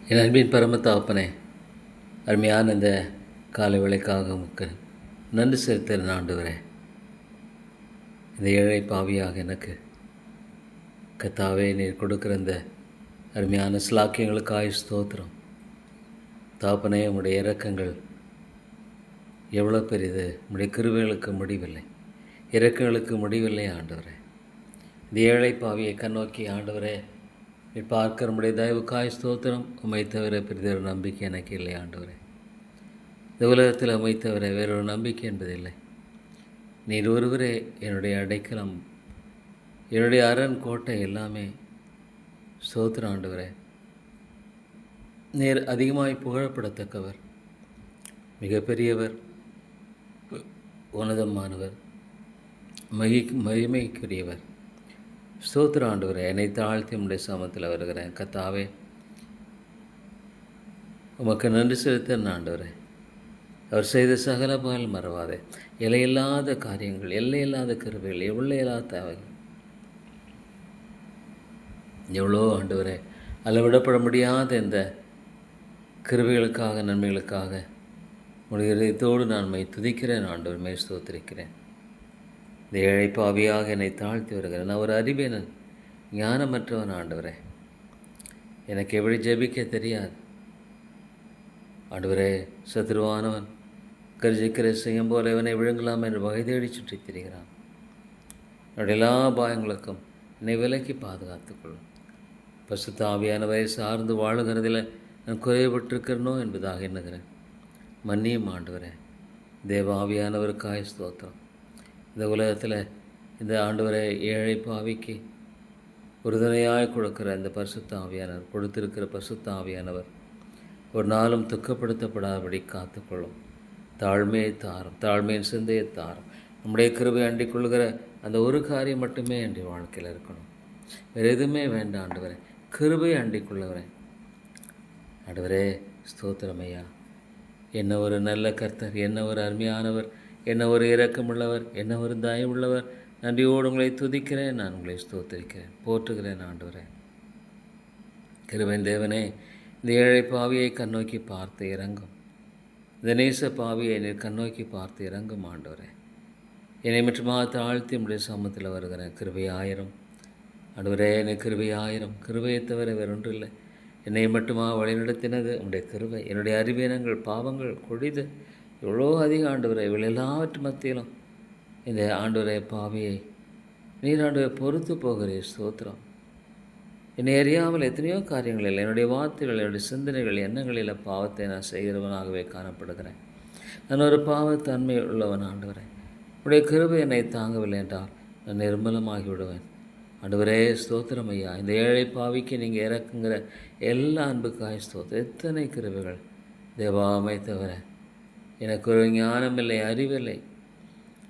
என் அன்பின் பரம தகப்பனே, அருமையான இந்த காலை வேளைக்காக உமக்கு நன்றி செலுத்துகிறேன் ஆண்டவரே. இந்த ஏழை பாவியாக எனக்கு கர்த்தாவே நீர் கொடுக்குற இந்த அருமையான ஸ்லாக்கியங்களுக்காக ஸ்தோத்திரம். தகப்பனே, உம்முடைய இரக்கங்கள் எவ்வளோ பெரிது, உம்முடைய கிருபைகளுக்கு முடிவில்லை, இரக்கங்களுக்கு முடிவில்லை ஆண்டவரே. இந்த ஏழை பாவியை கண்ணோக்கி ஆண்டவரே நீ பார்க்கிற நம்முடைய தயவுக்காய் ஸ்தோத்திரம். உம்மை தவிர பெரிதொரு நம்பிக்கை எனக்கு இல்லை ஆண்டவரே. இந்த உலகத்தில் உம்மை தவிர வேறொரு நம்பிக்கை என்பதில்லை. நீர் ஒருவரே என்னுடைய அடைக்கலம், என்னுடைய அரண், கோட்டை எல்லாமே. ஸ்தோத்திரம் ஆண்டவரே. நீர் அதிகமாய் புகழப்படத்தக்கவர், மிகப்பெரியவர், உன்னதமானவர், மகிமைக்குரியவர். ஸ்தோத்திர ஆண்டவரே. என்னை தாழ்த்தி உம்முடைய சமத்தில் வருகிறேன் கர்த்தாவே. உமக்கு நன்றி செலுத்த ஆண்டவரே. அவர் செய்த சகல பகல் மறவாதே. எல்லையில்லாத காரியங்கள், எல்லையில்லாத கிருபைகள், எல்லையில்லாத தேவைகள் எவ்வளோ ஆண்டவரே. அளவிடப்பட முடியாத இந்த கிருபைகளுக்காக, நன்மைகளுக்காக உடைய இதயத்தோடு நான் மை துதிக்கிறேன் ஆண்டவர், மை ஸ்தோத்திரிக்கிறேன். இந்த ஏழை பாவியாக என்னை தாழ்த்தி வருகிறேன். நான் ஒரு அறிவேனன், ஞானமற்றவன் ஆண்டவரே. எனக்கு எப்படி ஜெபிக்க தெரியாது ஆண்டவரே. சத்துருவானவன் கர்ஜிக்கிற செய்யும் போல இவனை விழுங்கலாம் என்று வகை தேடி சுற்றி திரிகிறான். என்னுடைய எல்லா பாயங்களுக்கும் என்னை விலக்கி பாதுகாத்துக்கொள்ளும். பசுத்த ஆவியானவரை சார்ந்து வாழுகிறதில் நான் குறைபட்டிருக்கிறனோ என்பதாக எண்ணுகிறேன். மன்னியும் ஆண்டவரே. தேவ ஆவியானவருக்காய் ஸ்தோத்திரம். இந்த உலகத்தில் இந்த ஆண்டவரை ஏழை பாவிக்கு உறுதுணையாக கொடுக்குற இந்த பரிசுத்த ஆவியானவர், கொடுத்திருக்கிற பரிசுத்த ஆவியானவர் ஒரு நாளும் துக்கப்படுத்தப்படாதபடி காத்துக்கொள்ளும். தாழ்மையை தாரும், தாழ்மையின் சிந்தையை தாரும். நம்முடைய கிருபை அண்டிக் கொள்கிற அந்த ஒரு காரியம் மட்டுமே என்னுடைய வாழ்க்கையில் இருக்கணும். வேறு எதுவுமே வேண்டாம் ஆண்டவரே. கிருபை அண்டிக் கொள்ளுகிறேன் ஆண்டவரே. ஸ்தோத்திரமையா. என்ன ஒரு நல்ல கர்த்தர், என்ன ஒரு அருமையானவர், என்ன ஒரு இரக்கமுள்ளவர், என்ன ஒரு தயவுள்ளவர். நன்றியோடு உங்களை துதிக்கிறேன், நான் உங்களை ஸ்தோத்திரிக்கிறேன், போற்றுகிறேன் ஆண்டவரே. கிருபையின் தேவனே, இந்த ஏழை பாவியை கண்ணோக்கி பார்த்து இறங்கும். இந்த நேச பாவியை நீர் கண்ணோக்கி பார்த்து இறங்கும் ஆண்டவரே. என்னை மட்டுமாக தாழ்த்தி உடைய சமூகத்தில் வருகிறேன். கிருபையாயிரம் ஆண்டவரே, என்னை கிருபையாயிரம். கிருபையை தவிர வேறொன்று இல்லை. என்னை மட்டுமாக வழிநடத்தினது உடைய கிருபை. என்னுடைய அறிவீனங்கள், பாவங்கள் கொடிது எவ்வளோ அதிக ஆண்டவரை. இவள் எல்லாவற்று மத்தியிலும் இந்த ஆண்டவரை பாவியை நீர் ஆண்டவரை பொறுத்து போகிறீர். ஸ்தோத்திரம். என்னை அறியாமல் எத்தனையோ காரியங்கள் இல்லை. என்னுடைய வார்த்தைகள், என்னுடைய சிந்தனைகள், எண்ணங்களில் பாவத்தை நான் செய்கிறவனாகவே காணப்படுகிறேன். நான் ஒரு பாவத்தன்மை உள்ளவன் ஆண்டவரை. உடைய கிருபை என்னை தாங்கவில்லை என்றால் நான் நிர்மலமாகி விடுவேன் ஆண்டவரே. ஸ்தோத்திரம் ஐயா. இந்த ஏழை பாவிக்கு நீங்கள் இறக்குங்கிற எல்லா அன்புக்காய் ஸ்தோத்திரம். எத்தனை கிருபைகள் தேவாமை தவிர எனக்கு ஒரு ஞானம் இல்லை, அறிவில்லை.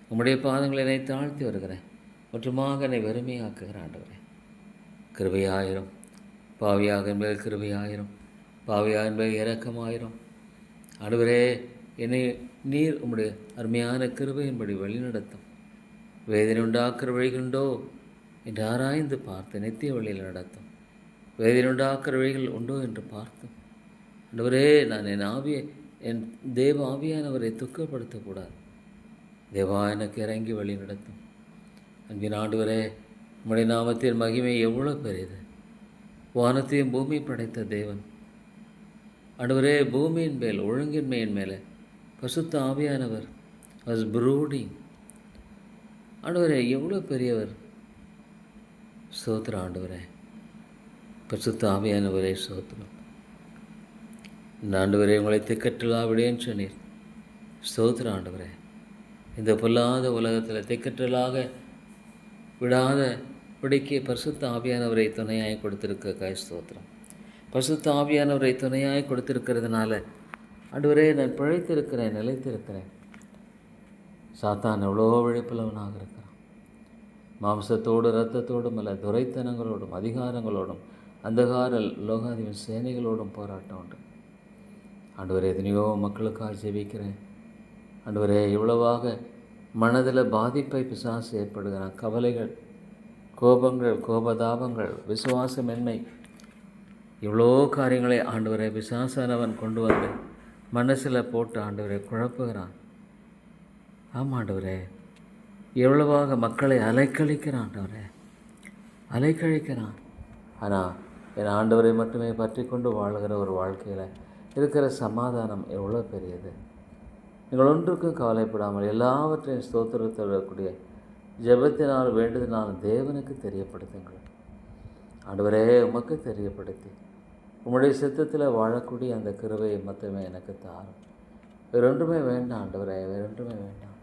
உம்முடைய பாதங்களை என்னை தாழ்த்தி வருகிறேன். முற்றுமாக என்னை வெறுமையாக்குகிறேன் ஆண்டவரே. கிருபையாயிரம். பாவியாக என்பது கிருபையாயிரம், பாவியாக என்பது இரக்கமாயிரம் ஆண்டவரே. என்னை நீர் உம்முடைய அருமையான கிருபையின்படி வழிநடத்தும். வேதனை உண்டாக்குற வழிகளுண்டோ என்று ஆராய்ந்து பார்த்து நித்திய வழியில் நடத்தும். வேதனை உண்டாக்குற வழிகள் உண்டோ என்று பார்த்தும் ஆண்டவரே, நான் என் தேவ ஆவியானவரை துக்கப்படுத்தக்கூடாது. தேவா, எனக்கு இறங்கி வழி நடத்தும். அன்பின் ஆண்டவரே, உம்முடைய நாமத்தின் மகிமை எவ்வளோ பெரியது. வானத்தையும் பூமி படைத்த தேவன் ஆண்டவரே, பூமியின் மேல், ஒழுங்கின்மையின் மேலே பரிசுத்த ஆவியானவர் வாஸ் ப்ரூடிங். ஆண்டவரே, எவ்வளோ பெரியவர். ஸ்தோத்திரம் ஆண்டவரே. பரிசுத்த ஆவியானவரே ஸ்தோத்திரம். இந்த ஆண்டவரே, உங்களை திக்கற்றலாவிடேன்னு சொன்னீர். ஸ்தோத்திரம் ஆண்டவரே. இந்த பொல்லாத உலகத்தில் திக்கற்றலாக விடாத பிடிக்க பரிசுத்த ஆவியானவரை துணையாய் கொடுத்திருக்க ஸ்தோத்திரம். பரிசுத்த ஆவியானவரை துணையாய் கொடுத்திருக்கிறதுனால ஆண்டவரே, நான் பிழைத்திருக்கிறேன், நிலைத்திருக்கிறேன். சாத்தான் எவ்வளோ விழிப்புள்ளவனாக இருக்கிறான். மாம்சத்தோடு இரத்தத்தோடும் அல்ல, துரைத்தனங்களோடும் அதிகாரங்களோடும் அந்தகார லோகாதிபதி சேனைகளோடும் போராட்டம் உண்டு. ஆண்டவரே, எத்தனையோ மக்களுக்காக ஜெபிக்கிறேன் ஆண்டவரே. இவ்வளவாக மனதில் பாதிப்பை பிசாசு ஏற்படுகிறான். கவலைகள், கோபங்கள், கோபதாபங்கள், விசுவாசமின்மை, இவ்வளோ காரியங்களை ஆண்டவரை பிசாசானவன் கொண்டு வந்து மனசில் போட்டு ஆண்டவரை குழப்புகிறான். ஆமாம் ஆண்டவரே, எவ்வளவாக மக்களை அலைக்கழிக்கிறான் ஆண்டவரே, அலைக்கழிக்கிறான். ஆனால் என் ஆண்டவரை மட்டுமே பற்றி கொண்டு வாழ்கிற ஒரு வாழ்க்கையில் இருக்கிற சமாதானம் எவ்வளோ பெரியது. நீங்கள் ஒன்றுக்கும் கவலைப்படாமல் எல்லாவற்றையும் ஸ்தோத்திரத்தோடக்கூடிய ஜெபத்தினால் வேண்டுதனாலும் தேவனுக்கு தெரியப்படுத்துங்கள். ஆண்டவரே, உமக்கு தெரியப்படுத்தி உம்முடைய சித்தத்தில் வாழக்கூடிய அந்த கிருபையை மட்டுமே எனக்கு தாரும். வேறொன்றுமே வேண்டாம் ஆண்டவரே, வேறொன்றுமே வேண்டாம்.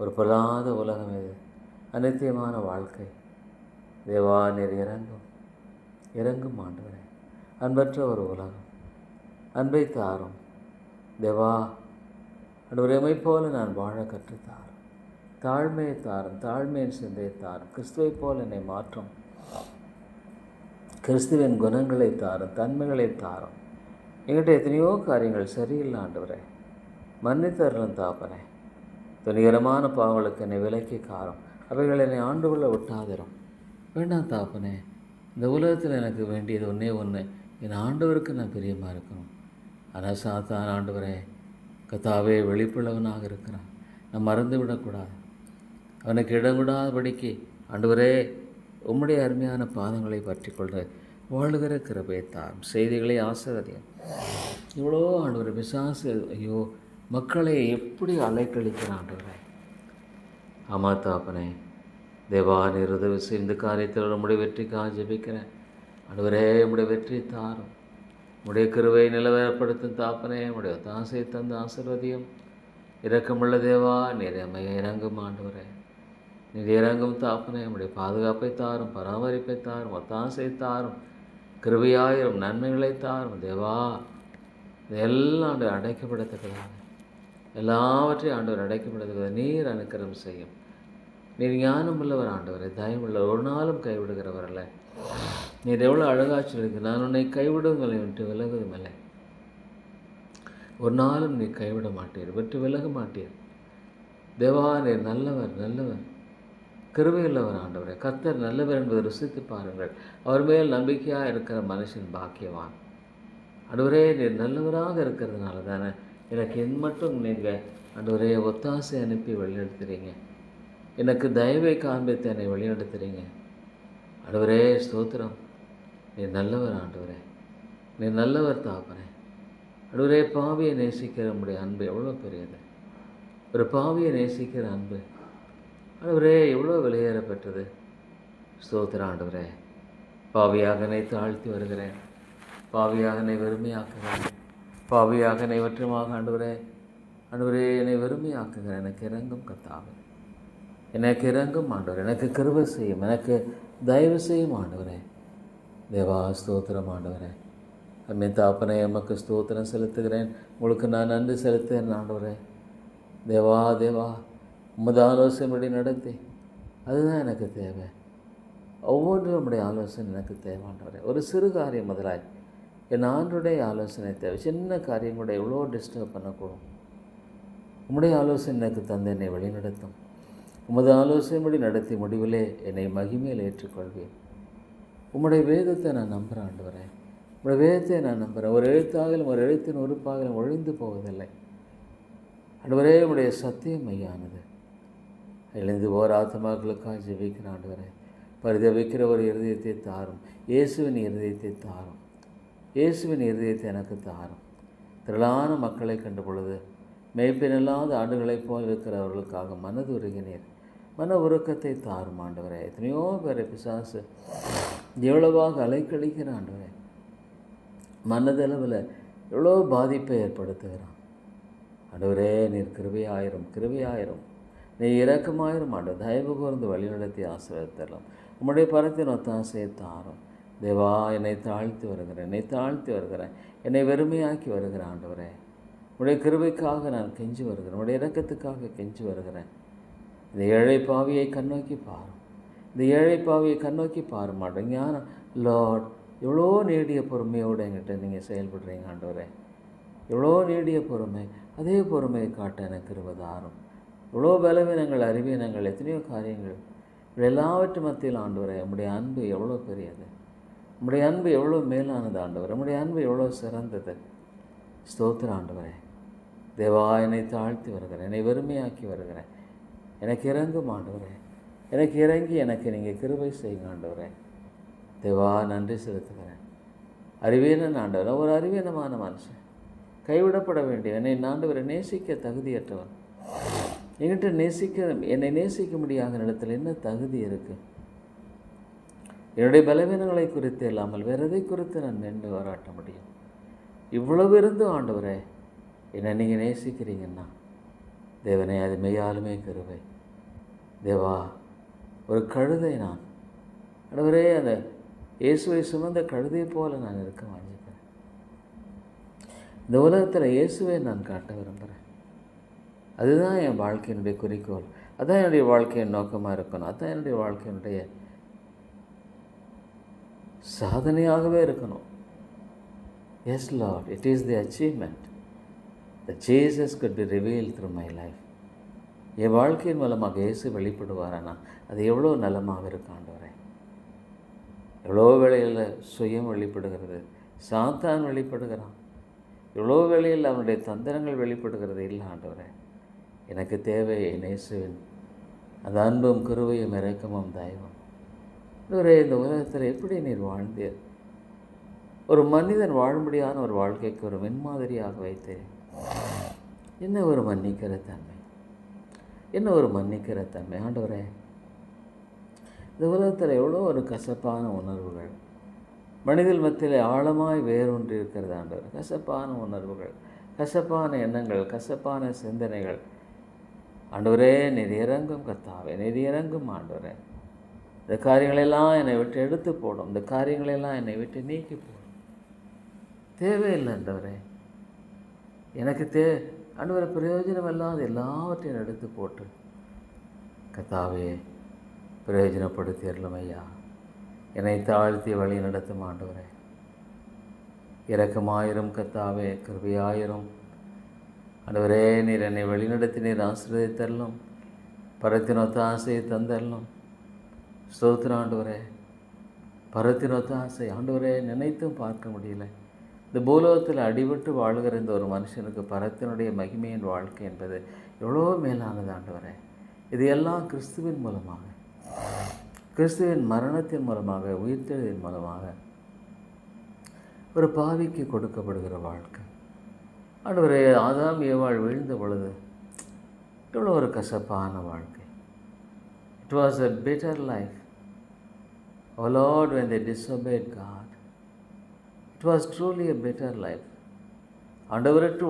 ஒரு பொல்லாத உலகம் இது, அநித்தியமான வாழ்க்கை. தேவா, நீர் இறங்கும் ஆண்டவரே. அன்பற்ற ஒரு உலகம், அன்பை தாரும் தேவா. ஆண்டவரே, உம்மை போல நான் வாழ கற்றுத்தாரும். தாழ்மையை தாரும், தாழ்மையின் சிந்தையை தாரும். கிறிஸ்துவை போல என்னை மாற்றும். கிறிஸ்துவின் குணங்களை தாரும், தன்மைகளை தாரும். என்கிட்ட எத்தனையோ காரியங்கள் சரியில்லை ஆண்டவரே, மன்னித்தரலும் தாப்பனே. துணிகரமான பாவங்களுக்கு என்னை விலக்கி காரும். அவைகள் என்னை ஆண்டு கொள்ள விட்டாதிரும். வேண்டாம் தாப்பனே, இந்த உலகத்தில் எனக்கு வேண்டியது ஒன்றே ஒன்று, என் ஆண்டவருக்கு நான் பிரியமாக இருக்கணும். ஆனால் சாத்தான் ஆண்டவரே கர்த்தாவே வெளிப்புள்ளவனாக இருக்கிறான். நான் மறந்து விடக்கூடாது, அவனுக்கு இடங்கூடாதபடிக்கு ஆண்டவரே உம்முடைய அருமையான பாதங்களை பற்றி கொள்ள வாழுகிற கிருபையை தாரும். செய்திகளை ஆசீர்வதியும். இவ்வளோ ஆண்டவரே பிசாசு ஐயோ மக்களை எப்படி அலைக்கழிக்கிறான் ஆண்டவரே. ஆமாம் தாப்பனே, தேவா நீர் உதவி செய்து காரியத்தில் உம்முடைய வெற்றிக்காக ஜெபிக்கிறேன். ஆண்டவரே, உம்முடைய வெற்றி தாரும். உம்முடைய கிருபையை நிலவரப்படுத்தும் தாப்பனே. உம்முடைய தாசை தந்து ஆசீர்வதியும். இரக்கமுள்ள தேவா, நீர் எம்மையை இறங்கும் ஆண்டவரே, நீர் இறங்கும் தாப்பனே. உம்முடைய பாதுகாப்பை தாரும், பராமரிப்பை தாரும், ஒத்தாசை தாரும், கிருபையாயிரும், நன்மைகளை தாரும் தேவா. இதெல்லாம் ஆண்டவர் அடைக்கப்படத்தக்கதாக, எல்லாவற்றையும் ஆண்டவர் அடைக்கப்படத்தக்கதாக நீர் அனுக்கிரம் செய்யும். நீர் ஞானம் உள்ளவர் ஆண்டவரை, தயவுள்ளவர், ஒரு நாளும் கைவிடுகிறவர் அல்ல. நீர் எவ்வளோ அழகாச்சு இருக்கு. நான் உன்னை கைவிடுவங்களை விட்டு விலகுவதும் இல்லை. ஒரு நாளும் நீ கைவிட மாட்டீர், விட்டு விலக மாட்டீர் தேவா. நீர் நல்லவர், கிருபையுள்ளவர் ஆண்டவரே. கர்த்தர் நல்லவர் என்பதை ருசித்து பாருங்கள். அவர் மேல் நம்பிக்கையாக இருக்கிற மனுஷன் பாக்கியவான். ஆண்டவரே, நீர் நல்லவராக இருக்கிறதுனால தானே எனக்கு என் மட்டும் நீங்கள் ஆண்டவரே ஒத்தாசை அனுப்பி வழிநடத்துகிறீங்க. எனக்கு தயவை காண்பித்து என்னை வழிநடத்துகிறீங்க. ஆண்டவரே ஸ்தோத்திரம். நீர் நல்லவர் ஆண்டவரே, நீர் நல்லவர் தாப்பனே. ஆண்டவரே, பாவியை நேசிக்கிற நம்முடைய அன்பு எவ்வளோ பெரியது. ஒரு பாவியை நேசிக்கிற அன்பு ஆண்டவரே எவ்வளோ வெளியேறப்பட்டது. ஸ்தோத்திரம் ஆண்டவரே. பாவியாக என்னை தாழ்த்தி வருகிறேன், பாவியாக என்னை வெறுமையாக்குகிறேன், பாவியாக என்னை வற்றமாக ஆண்டவரே என்னை வெறுமையாக்குகிறேன். எனக்கு இறங்கும் கர்த்தாவே, எனக்கு இறங்கும் ஆண்டவரே, எனக்கு கிருபை செய்யும், எனக்கு தயவு செய்யும் ஆண்டவரே. தேவா ஸ்தோத்திரம் ஆண்டவரே. அம்மை தாப்பனே, எமக்கு ஸ்தோத்திரம் செலுத்துகிறேன். உங்களுக்கு நான் நன்றி செலுத்துகிறேன் ஆண்டவரே. தேவா உமது ஆலோசனைப்படி நடத்தி, அதுதான் எனக்கு தேவை. ஒவ்வொன்றும் நம்முடைய ஆலோசனை எனக்கு தேவை ஆண்டவரே. ஒரு சிறு காரியம் முதலாய் என் ஆண்டுடைய ஆலோசனை தேவை. சின்ன காரியம் கூட எவ்வளோ டிஸ்டர்ப் பண்ணக்கூடும். உம்முடைய ஆலோசனை எனக்கு தந்து என்னை வழிநடத்தும். உமது ஆலோசனைப்படி நடத்தி முடிவிலே என்னை மகிமையில் ஏற்றுக்கொள்வேன். உம்முடைய வேதத்தை நான் நம்புகிறேன் ஆண்டவரே. உம்முடைய வேதத்தை நான் நம்புகிறேன். ஒரு எழுத்தாகலும் ஒரு எழுத்தின் உறுப்பாகலும் ஒழிந்து போவதில்லை ஆண்டவரே. உம்முடைய சத்தியம் மையானது. எழுந்து ஓர் ஆத்மாக்களுக்காக ஜெபிக்கிற ஆண்டவரே, பரிதவிக்கிற ஒரு இருதயத்தை தாரும். இயேசுவின் இருதயத்தை தாரும். இயேசுவின் இருதயத்தை எனக்கு தாரும். திரளான மக்களை கண்ட பொழுது மேய்ப்பினில்லாத ஆண்டுகளைப் போல் இருக்கிறவர்களுக்காக மனதுருகினீர். மன உருக்கத்தை தாரும் ஆண்டவரே. எத்தனையோ பேரை பிசாசு எவ்வளவாக அலைக்கழிக்கிற ஆண்டவரே, மனதளவில் எவ்வளோ பாதிப்பை ஏற்படுத்துகிறான் ஆண்டவரே. நீர் கிருபையாயிரும், நீ இரக்கமாயிரும் ஆண்டவர். தயவு கூர்ந்து வழிநடத்தி ஆசீர்வதித்தரலாம். உம்முடைய பரத்தின் ஒத்தாசையை தாரும் தேவா. என்னை தாழ்த்தி வருகிறேன், என்னை வெறுமையாக்கி வருகிறேன் ஆண்டவரே. உடைய கிருபைக்காக நான் கெஞ்சி வருகிறேன், உடைய இரக்கத்துக்காக கெஞ்சி வருகிறேன். இந்த ஏழை பாவியை கண்ணோக்கி பாரும் ஆண்டவர். ஞானம் லார்ட், எவ்வளோ நீடிய பொறுமையோடு என்கிட்ட நீங்கள் செயல்படுறீங்க ஆண்டவரே. எவ்வளோ நீடிய பொறுமை, அதே பொறுமையை காட்ட எனக்கு கிருபைதாரும். இவ்வளோ பலவீனங்கள், அறிவீனங்கள், எத்தனையோ காரியங்கள், எல்லாவற்று மத்தியில் ஆண்டவரே உம்முடைய அன்பு எவ்வளோ பெரியது. உம்முடைய அன்பு எவ்வளோ மேலானது ஆண்டவர், உம்முடைய அன்பு எவ்வளோ சிறந்தது. ஸ்தோத்திரம் ஆண்டவரே. தேவா, என்னை தாழ்த்தி வருகிறேன், என்னை வெறுமையாக்கி வருகிறேன். எனக்கு இறங்கும் ஆண்டவரே, எனக்கு இறங்கி எனக்கு நீங்கள் கிருபை செய்யுங்க ஆண்டவரே. தேவா, நன்றி செலுத்துகிறேன். அறிவீனன் ஆண்டவர், ஒரு அறிவீனமான மனுஷன், கைவிடப்பட வேண்டிய என்னை ஆண்டவரை நேசிக்க தகுதியற்றவன். என்கிட்ட என்னை நேசிக்க முடியாத இடத்துல என்ன தகுதி இருக்குது? என்னுடைய பலவீனங்களை குறித்து இல்லாமல் வேறு எதை குறித்து நான் நின்று பாராட்ட முடியும்? இவ்வளவு இருந்தும் ஆண்டவரே என்னை நீங்கள் நேசிக்கிறீங்கன்னா தேவனே, அது மெய்யாலுமே கிருபை. தேவா, ஒரு கழுதை நான் ஆண்டவரே, அந்த இயேசுவை சுமந்த கழுதை போல நான் இருக்க வாங்கிக்கிறேன். இந்த உலகத்தில் இயேசுவை நான் காட்ட விரும்புகிறேன். அதுதான் என் வாழ்க்கையினுடைய குறிக்கோள், அதுதான் என்னுடைய வாழ்க்கையின் நோக்கமாக இருக்கணும், அதுதான் என்னுடைய வாழ்க்கையினுடைய சாதனையாகவே இருக்கணும். Yes lord, it is the achievement that Jesus could be revealed through my life. என் வாழ்க்கையின் மூலமாக இயேசு வெளிப்படுவாரானா அது எவ்வளோ நலமாக இருக்கு ஆண்டவரே. எவ்வளோ வேளையில் சுயம் வெளிப்படுகிறது, சாத்தான் வெளிப்படுகிறான். எவ்வளோ வேளையில் அவனுடைய தந்திரங்கள் வெளிப்படுகிறது. இல்லை ஆண்டவரே, எனக்கு தேவை என் இயேசுவின் அந்த அன்பும் கிருபையும் இரக்கமும் தயவும். ஆண்டவரே, இந்த உலகத்தில் எப்படி நீர் வாழ்ந்தீர்? ஒரு மனிதன் வாழும்படியான ஒரு வாழ்க்கைக்கு ஒரு முன்மாதிரியாக வைத்தேன். என்ன ஒரு மன்னிக்கிற தன்மை, என்ன ஒரு மன்னிக்கிற தன்மை ஆண்டவரே. இந்த உலகத்தில் எவ்வளோ ஒரு கசப்பான உணர்வுகள் மனிதல் மத்தியில் ஆழமாய் வேரூன்றி இருக்கிறது ஆண்டவர். கசப்பான உணர்வுகள், கசப்பான எண்ணங்கள், கசப்பான சிந்தனைகள். ஆண்டவரே, நீர் இறங்கும் கர்த்தாவே, நீர் இறங்கும் ஆண்டவரே. இந்த காரியங்களெல்லாம் என்னை விட்டு எடுத்து போடும், இந்த காரியங்களெல்லாம் என்னை விட்டு நீக்கி போடும். தேவையில்லை ஆண்டவரே, எனக்கு ஆண்டவரை பிரயோஜனம் இல்லாத எல்லாவற்றையும் எடுத்து போட்டு கர்த்தாவே பிரயோஜனப்படுத்தி அருளும் ஐயா. என்னை தாழ்த்தி வழி நடத்தும் ஆண்டவரே. இரக்கமாயிரும் கர்த்தாவே, கிருபையாயிரும் ஆண்டவரே. நீர் என்னை வழிநடத்தி நீர் ஆசீர்வதித்தரலும், பரத்தினொத்த ஆசையை தந்தரலும். ஸ்தோத்திரம் ஆண்டவரே. பரத்தினொத்த ஆசை ஆண்டவரே நினைத்தும் பார்க்க முடியல. இந்த பூலோகத்தில் அடிபட்டு வாழ்கிற இந்த ஒரு மனுஷனுக்கு பரத்தினுடைய மகிமையின் வாழ்க்கை என்பது எவ்வளோ மேலானது ஆண்டவரே. இது எல்லாம் கிறிஸ்துவின் மூலமாக, கிறிஸ்துவின் மரணத்தின் மூலமாக, உயிர்த்தெழுதின் மூலமாக ஒரு பாவிக்கு கொடுக்கப்படுகிற வாழ்க்கை ஆண்டவரே. ஆதாம் ஏவாள் வீழ்ந்த பொழுது எவ்வளோ ஒரு கசப்பான வாழ்க்கை. It was a bitter life. Oh Lord, when they disobeyed God, it was truly a bitter life. ஆண்டவரற்று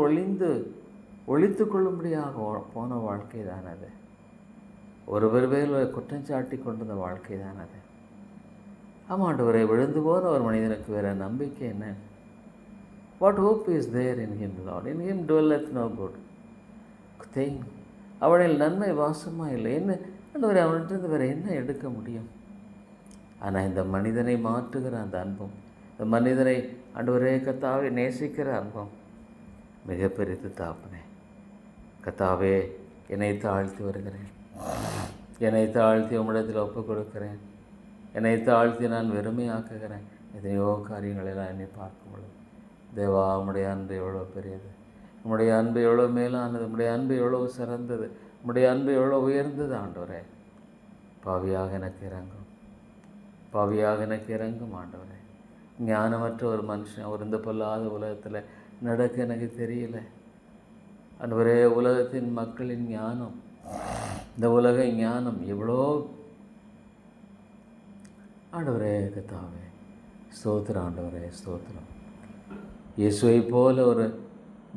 ஒழித்து கொள்ளும்படியாக போன வாழ்க்கை தான் அது. ஒருவர் பேர் குற்றஞ்சாட்டி கொண்டிருந்த வாழ்க்கை தான் அது. ஆமாம் ஆண்டவரை, விழுந்து போன ஒரு மனிதனுக்கு வேறு நம்பிக்கை என்ன? What hope is there in him lord? In him dwelleth no good thing. அவனில் நன்மை வாசமாக இல்லை. என்ன ஆண்டவரை, அவன்கிட்ட வேறு என்ன எடுக்க முடியும்? ஆனால் இந்த மனிதனை மாற்றுகிற அந்த அன்பும், இந்த மனிதனை ஆண்டவரே கர்த்தாவே நேசிக்கிற அன்பும் மிக பெரிது தாப்பனே. கர்த்தாவே, என்னை தாழ்த்தி வருகிறேன், என்னை தாழ்த்தி உம்மிடத்தில் ஒப்புக் கொடுக்கிறேன், என்னை தாழ்த்தி நான் வெறுமையாக்குகிறேன். எத்தனையோ காரியங்களெல்லாம் என்னை பார்க்கும் பொழுது தேவா, உம்முடைய அன்பு எவ்வளோ பெரியது, உம்முடைய அன்பு எவ்வளோ மேலானது, உம்முடைய அன்பு எவ்வளோ சிறந்தது, உம்முடைய அன்பு எவ்வளோ உயர்ந்தது ஆண்டவரே. பாவியாக எனக்கு இறங்கும், பாவியாக எனக்கு இறங்கும் ஆண்டவரே. ஞானமற்ற ஒரு மனுஷன் ஒரு இந்த பொல்லாத உலகத்தில் நடக்க எனக்கு தெரியல ஆண்டவரே. உலகத்தின் மக்களின் ஞானம், இந்த உலக ஞானம் எவ்வளோ ஆண்டவரே கர்த்தாவே. ஸ்தோத்திரம் ஆண்டவரே, ஸ்தோத்திரம். இயேசுவை போல ஒரு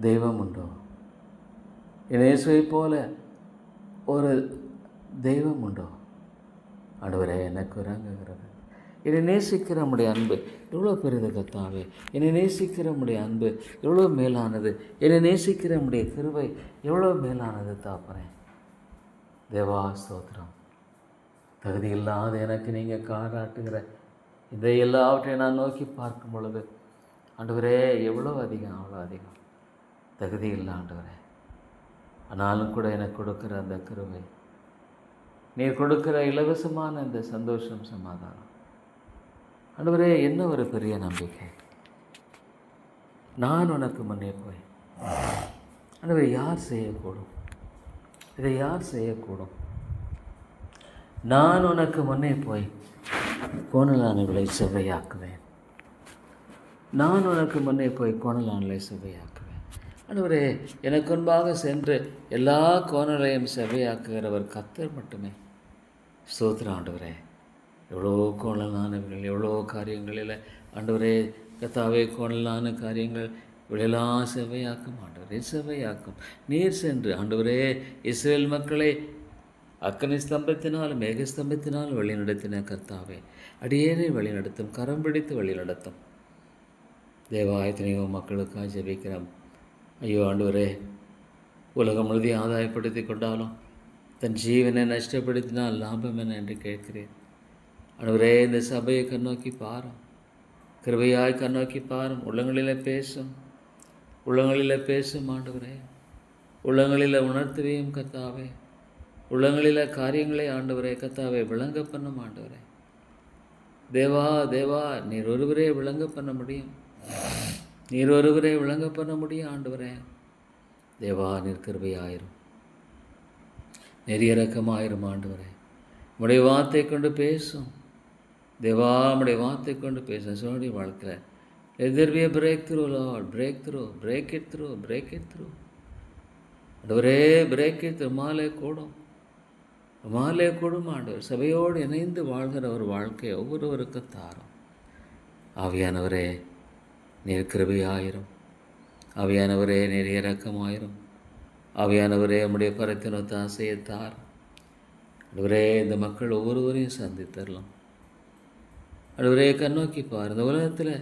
தெய்வம் உண்டோ? இயேசுவை போல ஒரு தெய்வம் உண்டோ? ஆண்டவரே, எனக்கு இறங்குகிறது. என்னை நேசிக்கிற நம்முடைய அன்பு எவ்வளோ பெரிது கர்த்தாவே. என்னை நேசிக்கிற நம்முடைய அன்பு எவ்வளோ மேலானது. என்னை நேசிக்கிற நம்முடைய கிருபை எவ்வளோ மேலானது தாப்பனே. தேவா, ஸ்தோத்திரம். தகுதி இல்லாத எனக்கு நீங்கள் காராட்டுகிற இதை எல்லாவற்றையும் நான் நோக்கி பார்க்கும் பொழுது ஆண்டவரே எவ்வளோ அதிகம், அவ்வளோ அதிகம். தகுதி இல்லை ஆண்டவரே, ஆனாலும் கூட எனக்கு கொடுக்குற அந்த கிருபை, நீர் கொடுக்குற இலவசமான அந்த சந்தோஷம், சமாதானம், ஆண்டவரே, என்ன ஒரு பெரிய நம்பிக்கை! நான் உனக்கு முன்னே போய், ஆண்டவரே, யார் செய்யக்கூடும்? இதை யார் செய்யக்கூடும்? நான் உனக்கு முன்னே போய் கோணலானவர்களை செவ்வையாக்குவேன். நான் உனக்கு முன்னே போய் கோணலானவர்களை செவ்வையாக்குவேன். ஆண்டவரே, எனக்கு முன்பாக சென்று எல்லா கோணலையும் செவ்வையாக்குகிறவர் கர்த்தர் மட்டுமே. ஸ்தோத்திரம் ஆண்டவரே. எவ்வளோ கோணலானவர்கள், எவ்வளோ காரியங்களில் ஆண்டவரே கர்த்தாவே, கோணலான காரியங்கள் இவளெல்லாம் செவ்வையாக்கும் ஆண்டவரே, செவ்வையாக்கும். நீர் சென்று ஆண்டவரே இஸ்ரேல் மக்களை அக்கனி ஸ்தம்பத்தினால் மேக ஸ்தம்பத்தினால் வழிநடத்தின கர்த்தாவே, அடியேனை வழிநடத்தும், கரம் பிடித்து வழிநடத்தும். தேவா, எத்தனையோ மக்களுக்காக ஜெபிக்கிறோம். ஐயோ ஆண்டவரே, உலகம் முழுதி ஆதாயப்படுத்தி கொண்டாலும் தன் ஜீவனை நஷ்டப்படுத்தினால் லாபம் என்ன என்று கேட்கிறேன். ஆண்டவரே, இந்த சபையை கண்ணோக்கி பாரும், கிருபையாய் கண்ணோக்கி பாரும். உள்ளங்களில் பேசும், உள்ளங்களில் பேசும் ஆண்டவரே. உள்ளங்களில் உணர்த்துவையும் கர்த்தாவே. உள்ளங்களில் காரியங்களை ஆண்டவரே கர்த்தாவே விளங்க பண்ணும் ஆண்டவரே. தேவா தேவா, நீர் ஒருவரே விளங்க பண்ண முடியும். நீர் ஒருவரே விளங்க பண்ண முடியும் ஆண்டவரே. தேவா, நீர் கிருபையாயிரும், நெறியிறக்கமாயிரும் ஆண்டவரே. உம்முடைய வார்த்தை கொண்டு பேசும் தேவா, உம்முடைய வார்த்தை கொண்டு பேசும். சோழி வாழ்க்கையில் there be a breakthrough, Lord, breakthrough, break it through, break it through. ஆண்டவரே, break it through. மாலை கூடும் ஆண்டவர். சபையோடு இணைந்து வாழ்கிற ஒரு வாழ்க்கை ஒவ்வொருவருக்கும் தாரும். ஆவியானவரே, நீர் கிருபையாயிரும். ஆவியானவரே, நீர் இரக்கமாயிரும். ஆவியானவரே, நம்முடைய பரத்தினொத்த ஆசையை தாரும். ஆண்டவரே, இந்த மக்கள் ஒவ்வொருவரையும் சந்தித்தரலாம். ஆண்டவரே, கண்ணோக்கி பார். இந்த உலகத்தில்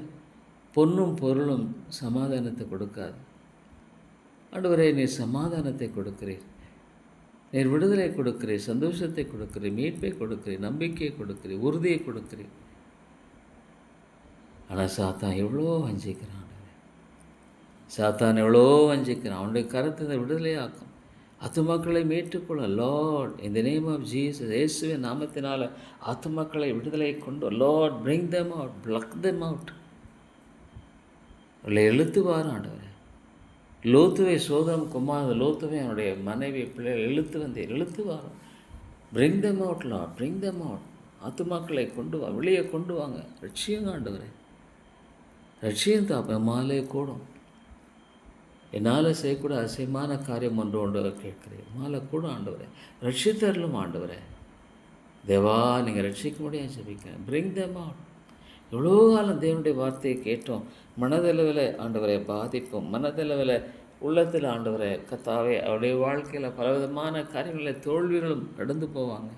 பொன்னும் பொருளும் சமாதானத்தை கொடுக்காது. ஆண்டவரே, நீர் சமாதானத்தை கொடுக்கிறீர், நீர் விடுதலை கொடுக்கிறீர், சந்தோஷத்தை கொடுக்கிறீர், மீட்பை கொடுக்கிறீர், நம்பிக்கையை கொடுக்கிறீர், உறுதியை கொடுக்கிறீர். ஆனால் சாத்தான் எவ்வளோ வஞ்சிக்கிறான் ஆண்டவரே. சாத்தான் எவ்வளோ வஞ்சிக்கிறான். அவனுடைய கருத்தை விடுதலையாக்கும். ஆத்துமாக்களை மீட்டுக்கொள்ள லார்ட், இந்த நேம் ஆஃப் ஜீசஸ், இயேசுவின் நாமத்தினால ஆத்துமாக்களை விடுதலை கொண்டு Lord, bring them out, pluck them out. அவளை இழுத்துவார் ஆண்டவரே. லோத்துவை சோதம் குமார் லோத்துவை அவனுடைய மனைவி பிள்ளைகள் இழுத்து வாரும். Bring them out Lord, bring them out. ஆத்துமாக்களை கொண்டு வா, வெளியே கொண்டு வாங்க. ரட்சியம் ஆண்டவரே, ரட்சியம் தாப்ப. மாலே கூடும். என்னால் செய்யக்கூட அசியமான காரியம் ஒன்று கேட்கிறேன். மாலை கூட ஆண்டவரே, ரட்சித்தரலும் ஆண்டவரே. தேவா, நீங்கள் ரட்சிக்க முடியாது ஜெபிக்கிறேன். Bring them out. எவ்வளோ காலம் தேவனுடைய வார்த்தையை கேட்டோம். மனதளவில் ஆண்டவரை பாதிப்போம், மனதளவில் உள்ளத்தில் ஆண்டவரை கர்த்தாவே அவருடைய வாழ்க்கையில் பலவிதமான காரியங்களில் தோல்விகளும் நடந்து போவாங்க.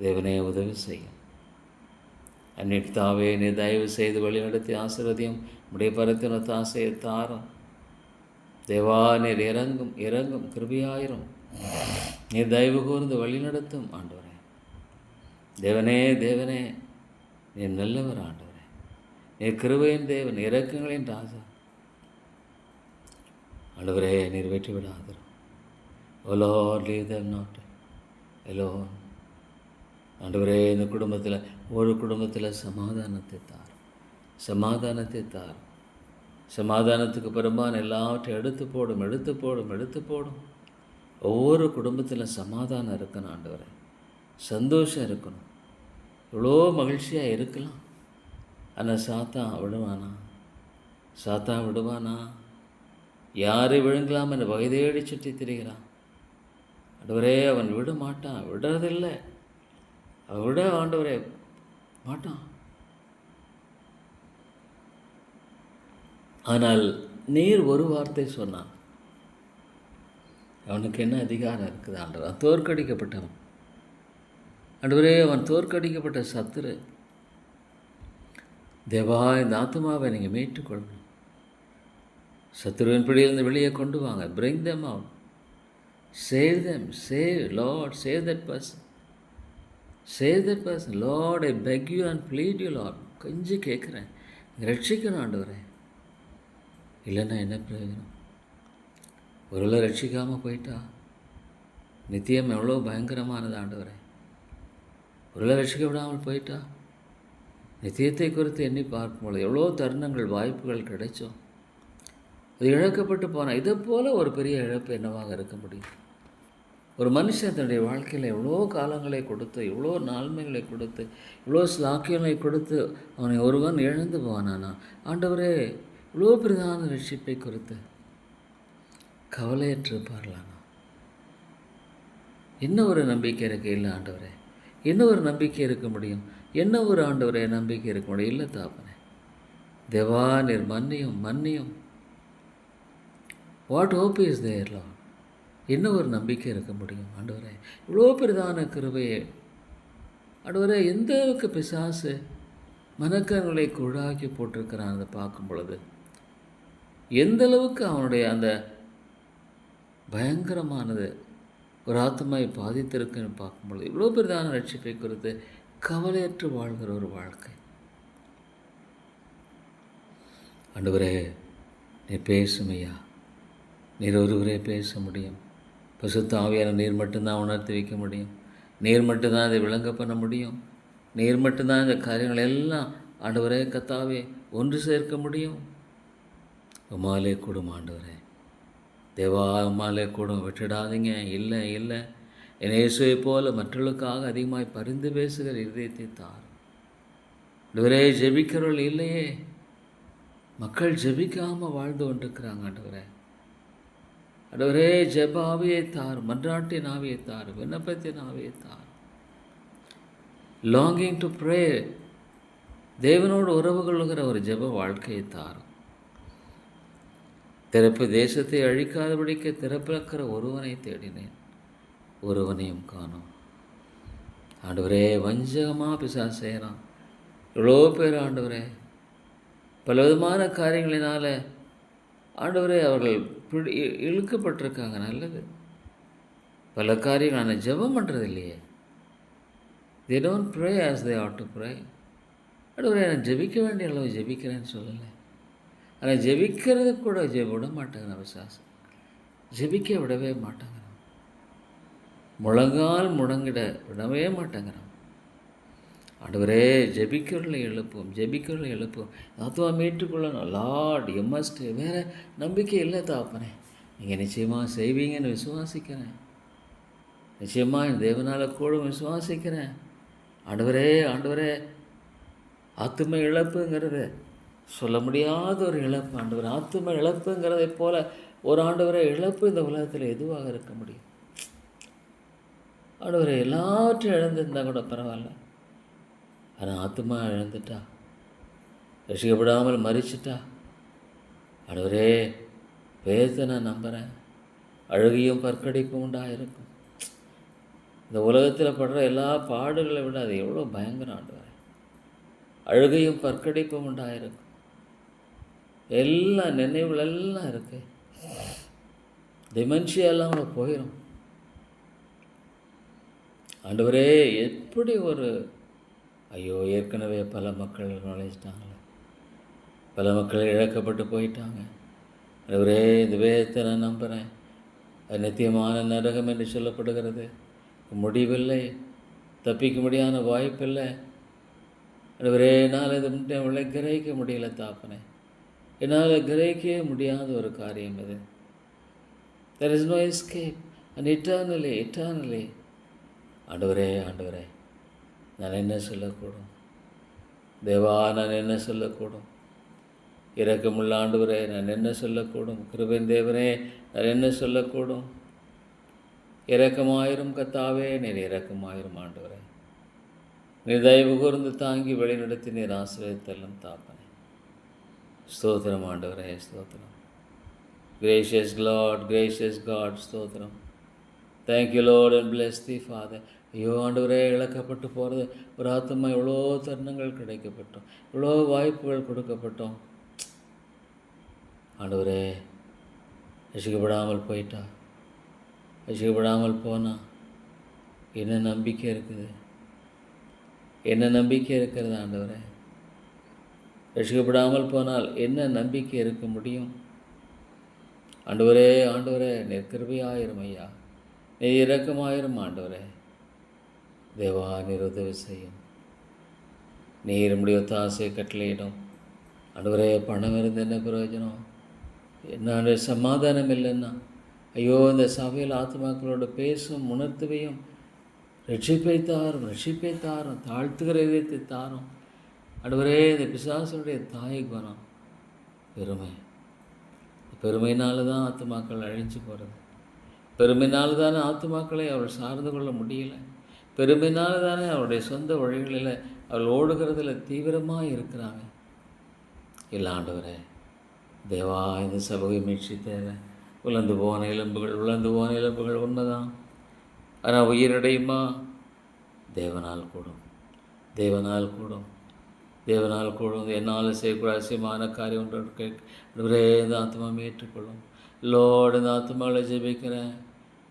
தேவனே, உதவி செய்யும். அன்னிட்டாவே, நீ தயவு செய்து வழிநடத்தி ஆசீர்வதியும். உடைய பரத்தினொத்த ஆசையை தாரும். தேவா, நீர் இறங்கும் கிருபையாயிரும். நீர் தயவு கூர்ந்து வழிநடத்தும் ஆண்டவரே. தேவனே, நீர் நல்லவர் ஆண்டவரே. நீர் கிருபையின் தேவன், இரக்கங்களின் ராஜா ஆண்டவரே. நீர் வெற்றி விடாதரும். O Lord, leave them not alone. ஆண்டவரே, இந்த குடும்பத்தில் ஒரு குடும்பத்தில் சமாதானத்தை தார், சமாதானத்தை தார். சமாதானத்துக்கு பெரும்பான் எல்லாவற்றையும் எடுத்து போடும். ஒவ்வொரு குடும்பத்தில் சமாதானம் இருக்கணும் ஆண்டவரே, சந்தோஷம் இருக்கணும். எவ்வளோ மகிழ்ச்சியாக இருக்கலாம். ஆனால் சாத்தான் விடுவானா? யாரை விழுங்கலாம் என்று வகைதேடி சுற்றி திரிகிறான் ஆண்டவரே. அவன் விட மாட்டான், விடுறதில்லை. அவன் விட ஆண்டவரே மாட்டான். ஆனால் நீர் ஒரு வார்த்தை சொன்னான், அவனுக்கு என்ன அதிகாரம் இருக்குது ஆண்டவர்? அவன் தோற்கடிக்கப்பட்டவன் ஆண்டவரே, அவன் தோற்கடிக்கப்பட்ட சத்துரு. தேவா, இந்த ஆத்மாவை நீங்கள் மீட்டுக்கொள்ளணும். சத்துருவின் பிடியிலிருந்து வெளியே கொண்டு வாங்க. Bring them out, save them, save Lord, save that person. Lord, I beg you and plead you, Lord. கொஞ்சம் கேட்குறேன், ரட்சிக்கணும் ஆண்டவரே. இல்லைன்னா என்ன பிரயோஜனம்? ஒருவேளை ரட்சிக்காமல் போயிட்டா நித்தியம் எவ்வளோ பயங்கரமானது ஆண்டவரே. ஒருவேளை ரட்சிக்க விடாமல் போயிட்டா நித்தியத்தை குறித்து எண்ணி பார்க்கும்பொழுது எவ்வளோ தருணங்கள், வாய்ப்புகள் கிடைச்சோம். அது இழக்கப்பட்டு போனால் இதை போல் ஒரு பெரிய இழப்பு என்னவாக இருக்க முடியும்? ஒரு மனுஷன் தன்னுடைய வாழ்க்கையில் எவ்வளோ காலங்களை கொடுத்து, எவ்வளோ நாள்மைகளை கொடுத்து, இவ்வளோ ஸ்லாக்கியங்களை கொடுத்து அவனை ஒருவன் இழந்து போனானா? ஆண்டவரே, இவ்வளோ பிரதான ரட்சிப்பை குறித்து கவலையற்றிருப்பார்களானா? என்ன ஒரு நம்பிக்கை இருக்கு? இல்லை ஆண்டவரே, என்ன ஒரு நம்பிக்கை இருக்க முடியும்? என்ன ஒரு ஆண்டவரே நம்பிக்கை இருக்க முடியும்? இல்லை தாப்பனே, தேவா நீர் மன்னியும் மன்னியும். What hope is there lord? என்ன ஒரு நம்பிக்கை இருக்க முடியும்? ஆண்டவரே, இவ்வளோ பெரிதான கிருபையே ஆண்டவரே, எந்த அளவுக்கு பிசாசு மனக்கண்களை குழாக்கி போட்டிருக்கிறான் அதை பார்க்கும் பொழுது, எந்த அளவுக்கு அவனுடைய அந்த பயங்கரமானது ஒரு ஆத்மாவை பாதித்திருக்குன்னு பார்க்கும்பொழுது, இவ்வளோ பெரிதான ரட்சிப்பை குறித்து கவலையற்று வாழ்கிற ஒரு வாழ்க்கை. ஆண்டவரே, நீ பேசுமையா, நீர் ஒருவரே பேச முடியும். பசுத்த ஆவியான நீர் மட்டும்தான் உணர்த்தி வைக்க முடியும். நீர் மட்டும்தான் அதை விளங்க பண்ண முடியும். நீர் மட்டும்தான் இந்த காரியங்கள் எல்லாம் ஆண்டவரே கத்தாவே ஒன்று சேர்க்க முடியும். உமாலே கூடும் ஆண்டவரே, தேவா உமாலே கூடும், விட்டுடாதீங்க. இல்லை இல்லை, என் இயேசுவை போல மற்றவர்களுக்காக அதிகமாய் பரிந்து பேசுகிற இதயத்தை தார். ஆண்டவரே, ஜெபிக்கிறவர்கள் இல்லையே, மக்கள் ஜெபிக்காமல் வாழ்ந்து கொண்டிருக்கிறாங்க. ஆண்டவரே, ஆண்டவரே, ஜெப ஆவியை தார், மன்றாட்டின் ஆவியை தார், விண்ணப்பத்தின் ஆவியை தார். லாங்கிங் டு ப்ரே, தேவனோடு உறவு கொள்ளுகிற ஒரு ஜெப வாழ்க்கையை தார். திறப்பு தேசத்தை அழிக்காதபடிக்க திறப்பிறக்கிற ஒருவனை தேடினேன், ஒருவனையும் காணோம். ஆண்டவரே, வஞ்சகமாக பிசாசு செய்கிறான். எவ்வளோ பேர் ஆண்டவரே பலவிதமான காரியங்களினால் ஆண்டவரே அவர்கள் இழுக்கப்பட்டிருக்காங்க. நல்லது, பல காரியங்கள் ஆனால் ஜெபம் பண்ணுறது இல்லையே. they don't pray as they ought to pray. ஆண்டவரே, நான் ஜெபிக்க வேண்டிய அளவு ஜெபிக்கிறேன்னு சொல்லலை, ஆனால் ஜெபிக்கிறது கூட விட மாட்டேங்கிறான் விசுவாசம். ஜெபிக்க விடவே மாட்டேங்கிறான். முழங்கால் முடங்கிட விடவே மாட்டேங்கிறான். ஆண்டவரே, ஜெபிக்கிறவர்களை எழுப்பும், ஜெபிக்கிறவர்களை எழுப்பும். ஆத்மா மீட்டுக்கொள்ளணும். Lord you must. வேறு நம்பிக்கை இல்லை தாப்பனே, நீங்கள் நிச்சயமாக செய்வீங்கன்னு விசுவாசிக்கிறேன். நிச்சயமாக என் தேவனால் கூட விசுவாசிக்கிறேன். ஆண்டவரே, ஆண்டவரே, ஆத்தும இழப்புங்கிறது சொல்ல முடியாத ஒரு இழப்பு. ஆண்டவர், ஆத்தும இழப்புங்கிறதை போல ஒரு ஆண்டவரே இழப்பு இந்த உலகத்தில் எதுவாக இருக்க முடியும்? ஆண்டவரே, எல்லாவற்றையும் இழந்திருந்தால் கூட பரவாயில்ல, ஆனால் ஆத்மா இழந்துட்டா, ரசிக்கப்படாமல் மறிச்சிட்டா, ஆண்டவரே வேதத்தை நான் நம்புகிறேன், அழுகையும் பற்கடிப்பும் உண்டாயிருக்கும். இந்த உலகத்தில் படுற எல்லா பாடுகளை விட அது எவ்வளோ பயங்கரம் ஆண்டவரே. அழுகையும் பற்கடிப்பும் உண்டாயிருக்கும். எல்லா நினைவுகள் எல்லாம் இருக்குது. டிமென்ஷியா எல்லாம் போயிடும். ஆண்டவரே, எப்படி ஒரு ஐயோ, ஏற்கனவே பல மக்கள் நுழைச்சிட்டாங்களே, பல மக்கள் இழக்கப்பட்டு போயிட்டாங்க. ஆண்டவரே, இந்த வேதத்தை நான் நம்புகிறேன். அது நித்தியமான நரகம் என்று சொல்லப்படுகிறது. முடிவில்லை, தப்பிக்க முடியாத வாய்ப்பில்லை. ஆண்டவரே, என்னால் இது முன்னே கிரகிக்க முடியல தாப்பனே, என்னால் கிரகிக்கவே முடியாத ஒரு காரியம் இது. there is no escape and eternally. ஆண்டவரே, ஆண்டவரே, நான் என்ன சொல்லக்கூடும்? தேவா, நான் என்ன சொல்லக்கூடும்? இரக்கமுள்ள ஆண்டவரே, நான் என்ன சொல்லக்கூடும்? கிருபையின் தேவனே, நான் என்ன சொல்லக்கூடும்? இரக்கமாயிரும் கத்தாவே, நீர் இரக்கமாயிரும் ஆண்டவரே. நீர் தயவு கூர்ந்து தாங்கி வழிநடத்தி நீர் ஆசீர்வதித்தெல்லாம் தாப்பனே. ஸ்தோத்திரம் ஆண்டவரே, ஸ்தோத்திரம். கிரேஷியஸ் லார்ட், கிரேஷியஸ் காட், ஸ்தோத்திரம். Thank you Lord and plus the father. ஐயோ ஆண்டவரே, இழக்கப்பட்டு போகிறது ஒரு ஆத்மா. எவ்வளோ தருணங்கள் கிடைக்கப்பட்டோம், எவ்வளோ வாய்ப்புகள் கொடுக்கப்பட்டோம். ஆண்டவரே, ரசிக்கப்படாமல் போயிட்டா, ரசிக்கப்படாமல் போனால் என்ன நம்பிக்கை இருக்குது? என்ன நம்பிக்கை இருக்கிறது ஆண்டவரே? ரசிக்கப்படாமல் போனால் என்ன நம்பிக்கை இருக்க முடியும்? ஆண்டவரே, ஆண்டவரே, நீர் கிருபையாயிரும் ஐயா, நீர் இரக்கமாயிரும் ஆண்டவரே. தேவா, நீர் உதவி செய்யும். நீர் உம்முடைய ஒத்தாசையை கட்டளையிடும். ஆண்டவரே, பணம் இருந்து என்ன பிரயோஜனம்? என்ன சமாதானம் இல்லைன்னா, ஐயோ, இந்த சபையில் ஆத்மாக்களோடு பேசும் உணர்த்துவையும் ரட்சிப்பை தாரும், ரட்சிப்பை தாரும், தாழ்த்துகிற இதயத்தை தாரும். ஆண்டவரே, இந்த பிசாசுடைய தாய் குணம் பெருமை. பெருமையினால தான் ஆத்துமாக்கள் அழிஞ்சு போகிறது. பெருமையினால தானே ஆத்துமாக்களை அவள் சார்ந்து கொள்ள முடியல. பெருமையினால தானே அவருடைய சொந்த வழிகளில் அவள் ஓடுகிறதுல தீவிரமாக இருக்கிறாங்க. இல்லை ஆண்டவரே, தேவா, இந்த சபை மீட்சி தேவை. உலர்ந்து போன எலும்புகள் உண்மைதான். ஆனால் உயிரடையுமா? தேவனால் கூடும், தேவனால் கூடும், தேவனால் கூடும். என்னால் செய்யக்கூட அவசியமான காரியம் ஒன்று ஒரே இந்த ஆத்மாவை ஏற்றுக்கொள்ளும். லார்ட், இந்த ஆத்மாவை ஜெபிக்கிறேன்.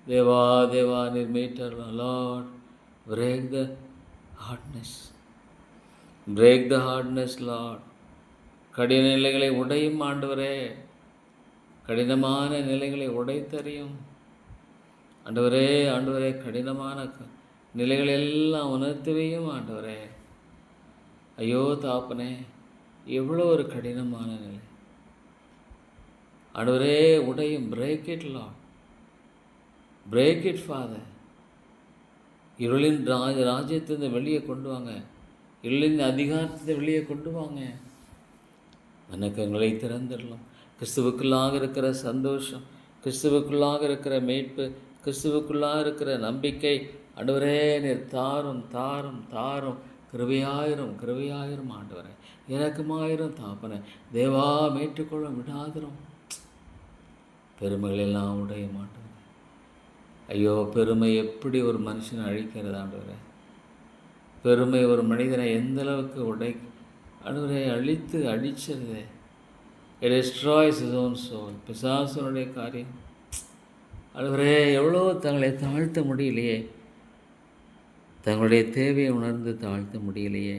தேவா, தேவா, நீர் மீட்டர்லாம். Lord, break the hardness lord. கடின நிலைகளை உடையும் ஆண்டவரே, கடினமான நிலைகளை உடைத்தறியும் ஆண்டவரே. ஆண்டவரே, கடினமான நிலைகள் எல்லாம் உணர்த்துவையும் ஆண்டவரே. ஐயோ தாப்பனே, எவ்வளோ ஒரு கடினமான நிலை ஆண்டவரே, உடையும். Break it Lord, break it father. இருளின் ராஜ்யத்திலிருந்து வெளியே கொண்டு வாங்க, இருளின் அதிகாரத்தை வெளியே கொண்டு வாங்க. வணக்கங்களை திறந்துடலாம். கிறிஸ்துவுக்குள்ளாக இருக்கிற சந்தோஷம், கிறிஸ்துவுக்குள்ளாக இருக்கிற மீட்பு, கிறிஸ்துவுக்குள்ளாக இருக்கிற நம்பிக்கை ஆண்டவரே, நீர் தாரும், தாரும், தாரும். கிருபையாயிரும் ஆண்டவரே, இறக்கமாயிரும் தாப்பனே. தேவா, மீட்டுக்கொள்ளும், விடாதிரும். பெருமைகளெல்லாம் உடைய மாட்டோம். ஐயோ, பெருமை எப்படி ஒரு மனுஷனை அழிக்கிறது ஆண்டவரே. பெருமை ஒரு மனிதனை எந்த அளவுக்கு ஆண்டவரே அழிச்சிருது. It destroys his own soul. பிசாசனுடைய காரியம் ஆண்டவரே, எவ்வளோ தங்களை தாழ்த்த முடியலையே, தங்களுடைய தேவையை உணர்ந்து தாழ்த்த முடியலையே,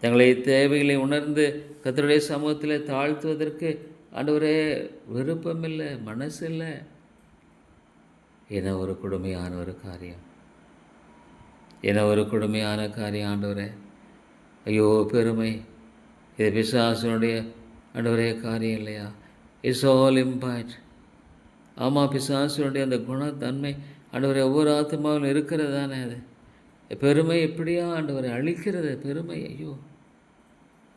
தங்களுடைய தேவைகளை உணர்ந்து கர்த்தருடைய சமூகத்தில் தாழ்த்துவதற்கு ஆண்டவரே விருப்பமில்லை, மனசு இல்லை. என ஒரு கொடுமையான ஒரு காரியம், ஆண்டவரே. ஐயோ, பெருமை இது பிசாசனுடைய ஆண்டவரே காரியம் இல்லையா? It's all impact. ஆமாம், பிசாசனுடைய அந்த குணத்தன்மை ஆண்டவரே ஒவ்வொரு ஆத்மாவிலும் இருக்கிறது தானே. அது பெருமை எப்படியா ஆண்டவரை அழிக்கிறது? பெருமை, ஐயோ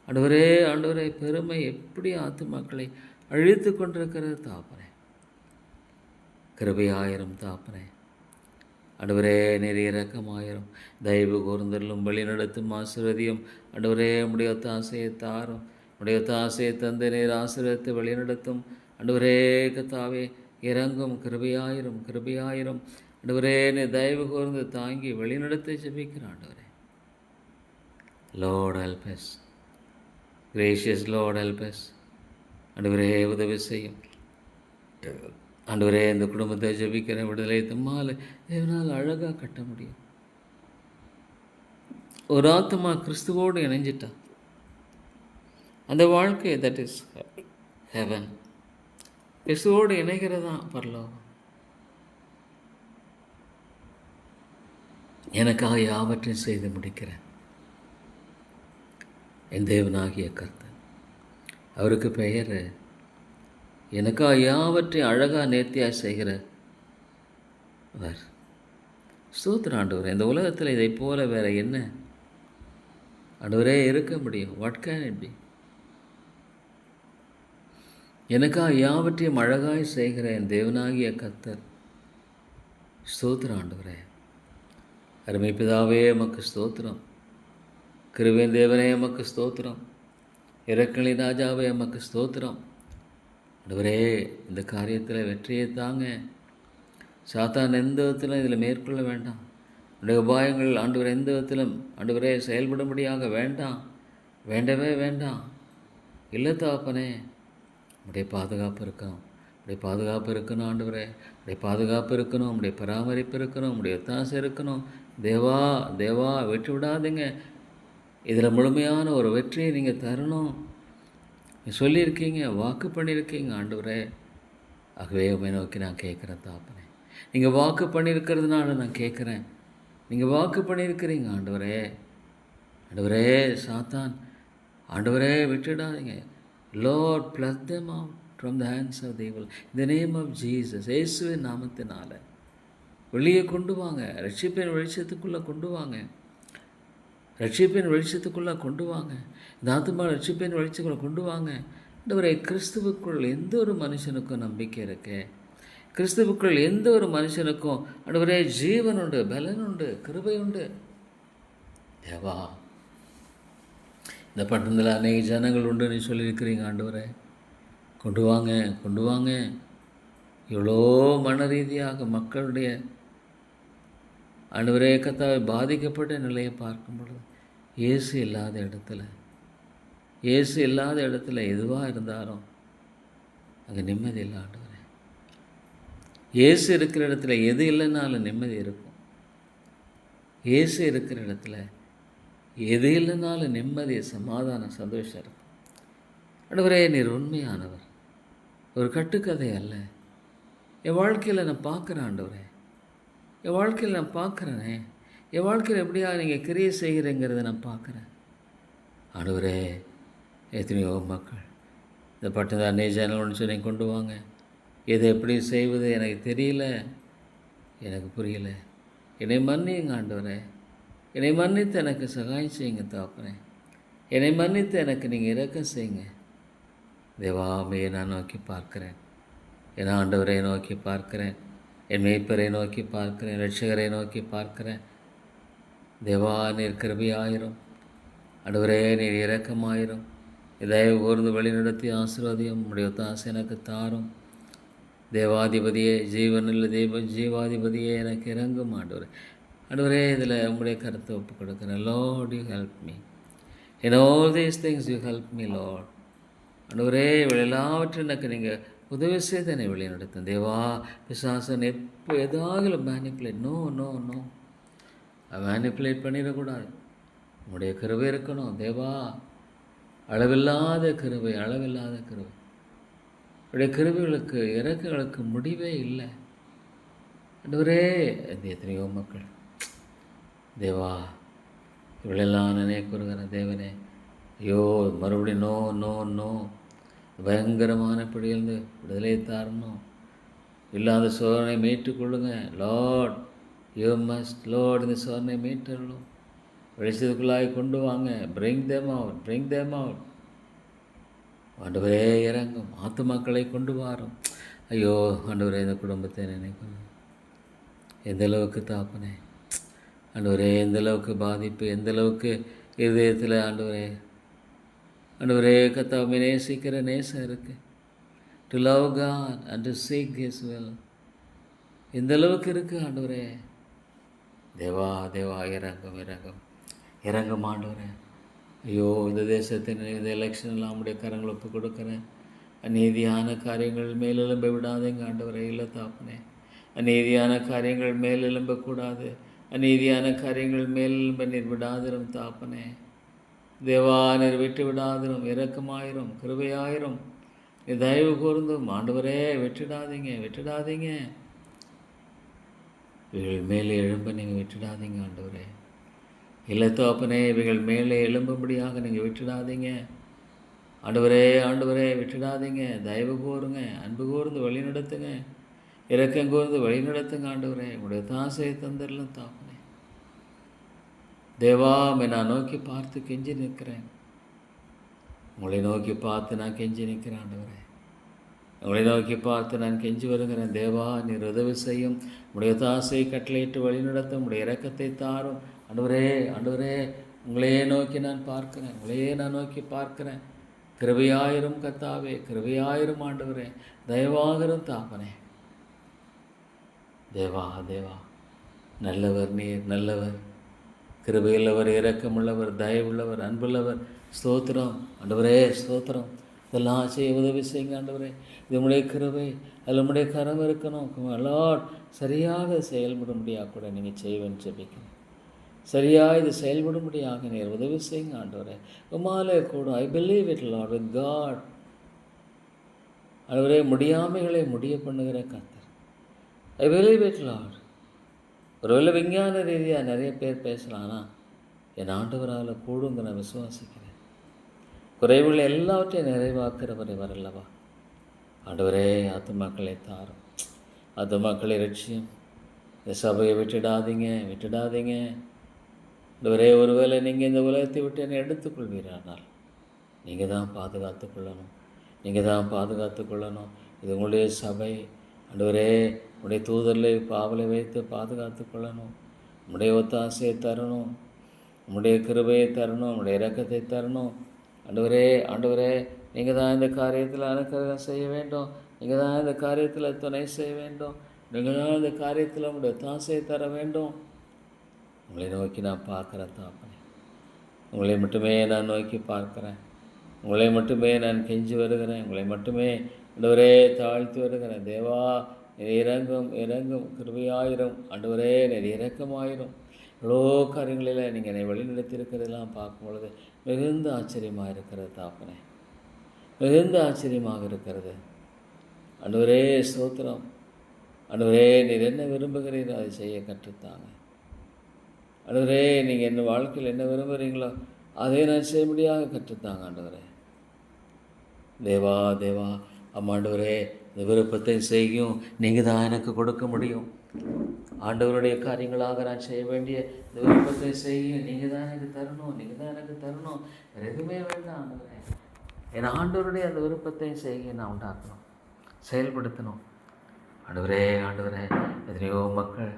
ஆண்டவரே, பெருமை எப்படி ஆத்மாக்களை அழித்து கொண்டிருக்கிறது தாப்பனே. கிருபையாயிரும் தாப்பனே. ஆண்டவரே, நீர் இரக்கமாயிரும், தயவு கூர்ந்தலும் வழிநடத்தும் ஆசீர்வதியும். ஆண்டவரே, உம்முடைய ஒத்தாசையை தாரும், உம்முடைய ஒத்தாசையை தந்து நீர் ஆசீர்வதித்து வழிநடத்தும். ஆண்டவரே கர்த்தாவே, இறங்கும், கிருபையாயிரும். ஆண்டவரே, நீர் தயவு கூர்ந்து தாங்கி வழிநடத்தி ஜெபிக்கிற ஆண்டவரே. Lord help us, gracious Lord help us. ஆண்டவரே, உதவி செய்யும் ஆண்டவரே. இந்த குடும்பத்தை ஜெபிக்கிற விடுதலை தம்மால் தேவனால் அழகாக கட்ட முடியும். ஒரு ஆத்மா கிறிஸ்துவோடு இணைஞ்சிட்டா அந்த வாழ்க்கை, தட் இஸ் ஹெவன். கிறிஸ்துவோடு இணைகிறதான் பரலோகம். எனக்காக யாவற்றையும் செய்து முடிக்கிறேன் என் தேவனாகிய கர்த்தர். அவருக்கு பெயர் எனக்காக யாவற்றையும் அழகாக நேர்த்தியாக செய்கிற அவர். ஸ்தோத்திரம் ஆண்டவரே. இந்த உலகத்தில் இதை போல வேறு என்ன ஆண்டவரே இருக்க முடியும்? What can it be? எனக்காக யாவற்றையும் அழகாய் செய்கிற என் தேவனாகிய கர்த்தர். ஸ்தோத்திரம் ஆண்டவரே. அருமை பிதாவே, எமக்கு ஸ்தோத்திரம். கிருபையின் தேவனே, எமக்கு ஸ்தோத்திரம். இரக்கங்களின் ராஜாவே, எமக்கு ஸ்தோத்திரம். ஆண்டவரே, இந்த காரியத்தில் வெற்றியை தாங்க. சாத்தான் எந்த விதத்திலும் இதில் மேற்கொள்ள வேண்டாம். உடைய உபாயங்கள் ஆண்டவர் எந்த விதத்திலும் ஆண்டவரே செயல்படும்படியாக வேண்டாம், வேண்டவே வேண்டாம். இல்லை தாப்பனே, உடைய பாதுகாப்பு இருக்கணும், உடைய பாதுகாப்பு இருக்கணும் ஆண்டவரே. உடைய பாதுகாப்பு இருக்கணும், உடைய பராமரிப்பு இருக்கணும், உடைய ஒத்தாசை இருக்கணும். தேவா, வெற்றி விடாதீங்க. இதில் முழுமையான ஒரு வெற்றியை நீங்கள் தரணும். சொல்லியிருக்கீங்க, வாக்கு பண்ணியிருக்கீங்க ஆண்டவரே. ஆகவே உண்மை நோக்கி நான் கேட்குறேன் தாப்பனே. நீங்கள் வாக்கு பண்ணியிருக்கிறதுனால நான் கேட்குறேன். நீங்கள் வாக்கு பண்ணியிருக்கிறீங்க ஆண்டவரே. ஆண்டவரே சாத்தான், ஆண்டவரே விட்டுடாதீங்க. Lord pluck them out from the hands of the evil. In the name of Jesus, இயேசுவின் நாமத்தினால வெளியே கொண்டு வாங்க. ரட்சிப்பின் வெளிச்சத்துக்குள்ளே கொண்டு வாங்க. ரட்சிப்பின் வெளிச்சத்துக்குள்ளே கொண்டு வாங்க. இந்த ஆத்துமா ரட்சிப்பின் வெளிச்சத்துக்குள்ளே கொண்டு வாங்க. ஆண்டவரே, கிறிஸ்துவுக்குள் எந்த ஒரு மனுஷனுக்கும் நம்பிக்கை இருக்கு. கிறிஸ்துவுக்குள் எந்த ஒரு மனுஷனுக்கும் ஆண்டவரே ஜீவன் உண்டு, பலன் உண்டு, கிருபை உண்டு. தேவா, இந்த பட்டணத்தில் அநேக ஜனங்கள் உண்டு நீ சொல்லியிருக்கிறீங்க. ஆண்டவரே, கொண்டு வாங்க, கொண்டு வாங்க. இவ்வளோ மன ரீதியாக மக்களுடைய ஆண்டவரே கர்த்தாவே பாதிக்கப்பட்ட நிலையை பார்க்கும் பொழுது, இயேசு இல்லாத இடத்துல, இயேசு இல்லாத இடத்துல எதுவாக இருந்தாலும் அங்கே நிம்மதி இல்லை. ஆண்டவரே, இயேசு இருக்கிற இடத்துல எது இல்லைன்னாலும் நிம்மதி இருக்கும். இயேசு இருக்கிற இடத்துல எது இல்லைனாலும் நிம்மதி, சமாதானம், சந்தோஷம் இருக்கும். ஆண்டவரே, நீர் உண்மையானவர், ஒரு கட்டுக்கதை அல்ல. என் வாழ்க்கையில் நான் பார்க்குறேன் ஆண்டவரே, என் வாழ்க்கையில் நான் பார்க்குறேனே, என் வாழ்க்கையில் எப்படியா நீங்கள் கிரியை செய்கிறேங்கிறத நான் பார்க்குறேன். ஆண்டவரே, எத்தனையோ மக்கள் இந்த பட்டணத்தை அநேக ஜனங்கள்னு சொல்லி கொண்டு வாங்க. எதை எப்படி செய்வது எனக்கு தெரியல, எனக்கு புரியல. என்னை மன்னியுங்க ஆண்டவரே, என்னை மன்னித்து எனக்கு சகாயம் செய்யுங்க தகப்பனே. என்னை மன்னித்து எனக்கு நீங்கள் இரக்கம் செய்யுங்க. தேவாமையை நான் நோக்கி பார்க்கிறேன், என் ஆண்டவரை நோக்கி பார்க்கிறேன், என் மேய்ப்பரை நோக்கி பார்க்கிறேன், இரட்சகரை நோக்கி பார்க்கிறேன். தேவா, நீர் கிருபையாயிரும். ஆண்டவரே, நீர் இரக்கமாயிரும். தயவு கூர்ந்து வழிநடத்தி ஆசீர்வாதியும் உடைய ஒத்தாசை எனக்கு தாரும். தேவாதிபதியே, ஜீவனில் ஜீவாதிபதியே, எனக்கு இறங்கும் ஆண்டவரே. ஆண்டவரே, இதில் உங்களுடைய கருத்தை ஒப்பு கொடுக்குறேன். Lord, you help me in all these things. You help me Lord. ஆண்டவரே, எல்லாவற்றும் எனக்கு நீங்கள் உதவி செய்து என்னை வழி நடத்தும். தேவா, பிசாசன் எப்போ ஏதாவது manipulate, no no no, manipulate பண்ணிடக்கூடாது. உங்களுடைய கிருபை இருக்கணும் தேவா, அளவில்லாத கிருபை, அளவில்லாத கிருபை. உடைய கிருபைகளுக்கு, இறக்கங்களுக்கு முடிவே இல்லை. ஆண்டவரே, எத்தனையோ மக்கள் தேவா, இவளெல்லாம் நினைக்குறுகிற தேவனே, ஐயோ மறுபடியும் நோ நோ நோ, பயங்கரமான பிடியிலிருந்து விடுதலை தாரணும். இல்லாத சோதனை மீட்டுக்கொள்ளுங்க லார்ட். யூ மஸ்ட் லார்ட், இந்த சோதனை மீட்டரணும். வெளிச்சத்துக்குள்ளாய் கொண்டு வாங்க. Bring them out, bring them out. ஆண்டவரே இறங்கும். ஆத்துமாக்களை கொண்டு வாரும். ஐயோ ஆண்டவரே, இந்த குடும்பத்தை நினைக்கணும். எந்த அளவுக்கு தாப்பனே ஆண்டவரே, எந்த அளவுக்கு பாதிப்பு, எந்த அளவுக்கு இதயத்தில் ஆண்டவரே, ஆண்டவரே கர்த்தாவை நேசிக்கிற நேசம் இருக்குது. To love God and to seek his will எந்த அளவுக்கு இருக்குது ஆண்டவரே. தேவா தேவா, இறங்கும் இறங்கும் இறங்கும் ஆண்டவரே. ஐயோ, இந்த தேசத்தின் இந்த எலெக்ஷன்லாம் நம்முடைய கரங்களை ஒப்பு கொடுக்குறேன். அநீதியான காரியங்கள் மேலெலும்ப விடாதேங்க ஆண்டவரே. இல்லை தாப்பனே, அநீதியான காரியங்கள் மேலெலும்பக்கூடாது. அநீதியான காரியங்கள் மேலெலும்ப நீர் விடாதிரும் தாப்பனே. தேவா, நீர் விட்டு விடாதிரும். இரக்கமாயிரும், கிருபையாயிரும். நீ தயவு கூர்ந்தும் ஆண்டவரே, விட்டுடாதீங்க, விட்டுடாதீங்க. இவைகள் மேலே எழும்ப நீங்கள் விட்டுடாதீங்க ஆண்டவரே. இல்லை தாப்பனே, இவைகள் மேலே எழும்பும்படியாக நீங்கள் விட்டுடாதீங்க ஆண்டவரே. ஆண்டவரே, விட்டுடாதீங்க. தயவு கூறுங்க, அன்பு கூர்ந்து வழி நடத்துங்க, இரக்கம் கூர்ந்து வழி நடத்துங்க ஆண்டவரே. உங்களுடைய தாசையை தந்துடலாம் தாப்பனே. தேவாமை நான் நோக்கி பார்த்து கெஞ்சி நிற்கிறேன். உங்களை நோக்கி பார்த்து நான் கெஞ்சி நிற்கிறேன் ஆண்டவரே. உங்களை நோக்கி பார்த்து நான் கெஞ்சி வருகிறேன். தேவா, நீர் உதவி செய்யும். உடைய தாசையை கட்டளையிட்டு வழி நடத்தும். உடைய இரக்கத்தை தாரும் ஆண்டவரே. ஆண்டவரே, உங்களையே நோக்கி நான் பார்க்கிறேன், உங்களையே நான் நோக்கி பார்க்கிறேன். கிருபையாயிரும் கர்த்தாவே, கிருபையாயிரும் ஆண்டவரே. தயவாகிரும் தாப்பனே. தேவா தேவா, நல்லவர் நீர், நல்லவர், கிருபையுள்ளவர், இரக்கமுள்ளவர், தயவுள்ளவர், அன்புள்ளவர். ஸ்தோத்திரம் ஆண்டவரே, ஸ்தோத்திரம். இதெல்லாம் செய்ய உதவி செய்யுங்க ஆண்டவரே. இது உங்களுடைய கிருபை, அதில் உங்களுடைய கரம் இருக்கணும். லார்ட், சரியாக செயல்படும்படியாக கூட நீங்கள் செய்வேன்னு சொல்லிக்கிறேன். சரியாக இது செயல்படும்படியாக நீர் உதவி செய்யுங்க ஆண்டவரே. உமாலே கூட I believe it lord with God. ஆண்டவரே, முடியாமைகளை முடிய பண்ணுகிற கர்த்தர். I believe it lord. ஒருவேளை விஞ்ஞான ரீதியாக நிறைய பேர் பேசலாம்னா என் ஆண்டவரால் கூடுங்க நான் விசுவாசிக்கிறேன். குறைவுகள் எல்லாவற்றையும் நிறைவாக்குறவரை வரல்லவா. ஆண்டவரே, ஆத்துமாக்களை தாரும், ஆத்துமாக்களை ரட்சியும். இந்த சபையை விட்டுடாதீங்க. ஆண்டவரே, ஒருவேளை நீங்கள் இந்த உலகத்தை விட்டு என்னை எடுத்துக்கொள்வீரானால் நீங்கள் தான் பாதுகாத்து கொள்ளணும். இது உங்களுடைய சபை. ஆண்டவரே, உடைய தூதர்களை பாவலை வைத்து பாதுகாத்து கொள்ளணும். உடைய ஒத்தாசையை தரணும், உடைய கிருபையை தரணும், உடைய இரக்கத்தை தரணும். ஆண்டவரே, நீங்கள் தான் இந்த காரியத்தில் அனுக்கிரகம் செய்ய வேண்டும். நீங்கள் தான் இந்த காரியத்தில் துணை செய்ய வேண்டும். நீங்கள் தான் இந்த காரியத்தில் உங்களுடைய ஒத்தாசையை தர வேண்டும். உங்களை நோக்கி நான் பார்க்குறேன் தாப்பனே. உங்களை மட்டுமே நான் நோக்கி பார்க்குறேன். உங்களை மட்டுமே நான் கெஞ்சி வருகிறேன். உங்களை மட்டுமே ஆண்டவரே தாழ்த்தி வருகிறேன். தேவா, இறங்கும் கிருபையாயிரும். ஆண்டவரே, இரக்கமாயிரும். எவ்வளோ காரியங்களில் நீங்கள் என்னை வழிநடத்தியிருக்கிறதெல்லாம் பார்க்கும் பொழுது மிகுந்த ஆச்சரியமாக இருக்கிறது தாப்பனே, மிகுந்த ஆச்சரியமாக இருக்கிறது. ஆண்டவரே ஸ்தோத்திரம். ஆண்டவரே, நீர் என்ன விரும்புகிறீரோ அதை செய்ய கற்றுத்தாங்க. ஆண்டவரே, நீங்கள் என்ன வாழ்க்கையில் என்ன விரும்புகிறீங்களோ அதை நான் செய்ய முடியாத கற்றுத்தாங்க. ஆண்டவரே, தேவா ஆமாண்டவரே, இந்த விருப்பத்தை செய்யும் நீங்கள் தான் எனக்கு கொடுக்க முடியும். ஆண்டவருடைய காரியங்களாக நான் செய்ய வேண்டிய இந்த விருப்பத்தை செய்யும் நீங்கள் தான் எனக்கு தரணும். வேறு எதுவுமே வேண்டாம். ஆண்டவரே, என் ஆண்டவருடைய அந்த விருப்பத்தை செய்ய நான் உண்டாக்கணும், செயல்படுத்தணும். ஆண்டவரே, எத்தனையோ மக்கள்,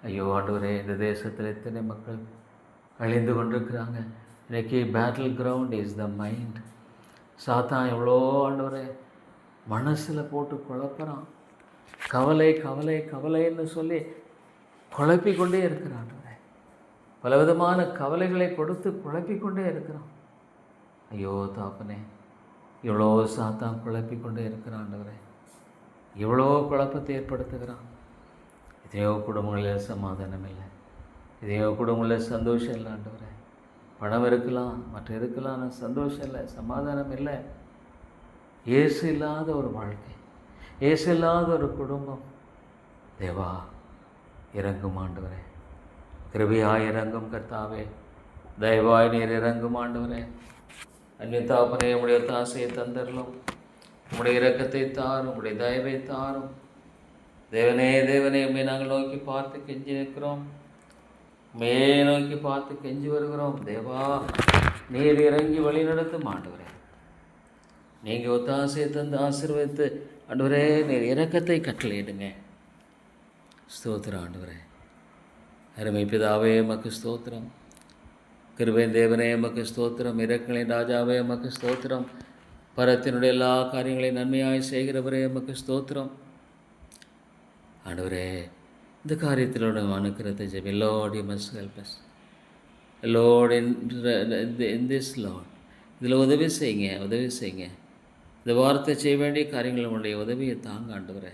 ஐயோ ஆண்டவரே, இந்த தேசத்தில் எத்தனை மக்கள் அழிந்து கொண்டிருக்கிறாங்க. இன்றைக்கி battle ground is the mind. சாத்தான் எவ்வளோ ஆண்டவரே மனசில் போட்டு குழப்பறான். கவலைன்னு சொல்லி குழப்பிக்கொண்டே இருக்கிறான். ஆண்டவரே, பலவிதமான கவலைகளை கொடுத்து குழப்பிக்கொண்டே இருக்கிறான். ஐயோ தாப்பனே, இவ்வளோ சாத்தான் குழப்பிக்கொண்டே இருக்கிறான். ஆண்டவரே, இவ்வளோ குழப்பத்தை ஏற்படுத்துகிறான். எத்தனையோ குடும்பங்களில் சமாதானம் இல்லை, எத்தனையோ குடும்பங்களில் சந்தோஷம் இல்லை. ஆண்டவரே, பணம் இருக்கலாம், இருக்கலாம், சந்தோஷம் இல்லை, சமாதானம் இல்லை. இயேசு இல்லாத ஒரு வாழ்க்கை, இயேசு இல்லாத ஒரு குடும்பம். தேவா, இறங்கும் ஆண்டவரே, கிருபையாய் இறங்கும் கர்த்தாவே, தயவாய் நீர் இறங்கும் ஆண்டவரே. அன்னியத்தாப்பனே, உடைய தாசையை தந்தரலும், உடைய இரக்கத்தை தாரும், உடைய தயவை தாரும். தேவனே, உண்மை நாங்கள் நோக்கி பார்த்து கெஞ்சி நிற்கிறோம், உண்மையே நோக்கி பார்த்து கெஞ்சி வருகிறோம். தேவா, நீர் இறங்கி வழி நடத்தும் ஆண்டவரே. நீங்கள் ஒத்தாசையை தந்து ஆசீர்வதித்து ஆண்டவரே, நீர் இரக்கத்தை கட்டளையிடுங்க. ஸ்தோத்திரம் ஆண்டவரே. அருமை பிதாவே, எமக்கு ஸ்தோத்திரம். கிருபையின் தேவனே, எமக்கு ஸ்தோத்திரம். இரக்கங்களின் ராஜாவே, எமக்கு ஸ்தோத்திரம். பரத்தினுடைய எல்லா காரியங்களையும் நன்மையாய் செய்கிறவரே, எமக்கு ஸ்தோத்திரம். ஆண்டவரே, இந்த காரியத்திலோட அனுக்கிரத்தை JP. Lord, you must help us. Lord, in this Lord, இதில் உதவி செய்யுங்க. இந்த வார்த்தை செய்ய வேண்டிய காரியங்கள் உங்களுடைய உதவியை தாங்க ஆண்டவரே,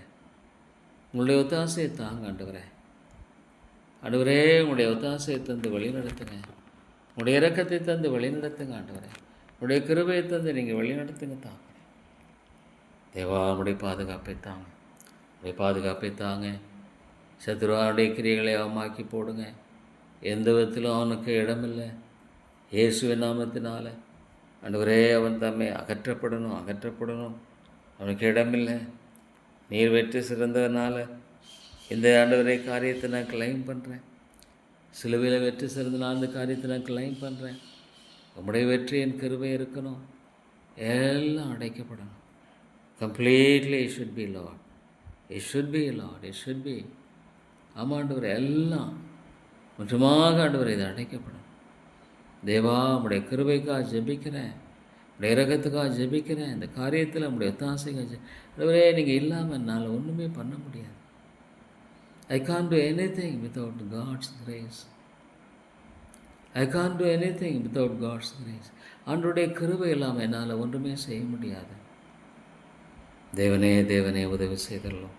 உங்களுடைய ஒத்தாசையை தாங்க ஆண்டவரே. உங்களுடைய ஒத்தாசையை தந்து வழி நடத்துங்க, உங்களுடைய இரக்கத்தை தந்து வழி நடத்துங்க ஆண்டவரே. உங்களுடைய கிருபையை தந்து நீங்கள் வழி நடத்துங்க தாங்க. தேவா, உங்களுடைய பாதுகாப்பை தாங்க. சத்துருவானுடைய கிரியைகளை அவமாக்கி போடுங்க. எந்த விதத்திலும் அவனுக்கு இடமில்லை. இயேசுவின் நாமத்தினால ஆண்டவரே, அவன் தம்மை அகற்றப்படணும். அவனுக்கு இடமில்லை. நீர் வெற்றி சிறந்ததுனால இந்த ஆண்டவரே காரியத்தை நான் கிளைம் பண்ணுறேன். சிலுவையில் வெற்றி சிறந்தனால இந்த காரியத்தை நான் கிளைம் பண்ணுறேன். உம்முடைய வெற்றி என் கிருபை இருக்கணும். எல்லாம் அடைக்கப்படணும். Completely it should be. ஆமாண்டவரே, எல்லாம் முற்றுமாக ஆண்டவரே இது அடைக்கப்படும். தேவா, உம்முடைய கிருபைக்காக ஜெபிக்கிறேன், உடைய இரக்கத்துக்காக ஜெபிக்கிறேன். இந்த காரியத்தில் உம்முடைய ஒத்தாசைக்காக ஆண்டவரே, நீங்கள் இல்லாமல் என்னால் ஒன்றுமே பண்ண முடியாது. I can't do anything without God's grace. ஆண்டவருடைய கிருபை இல்லாமல் என்னால் ஒன்றுமே செய்ய முடியாது. தேவனே உதவி செய்தரலாம்.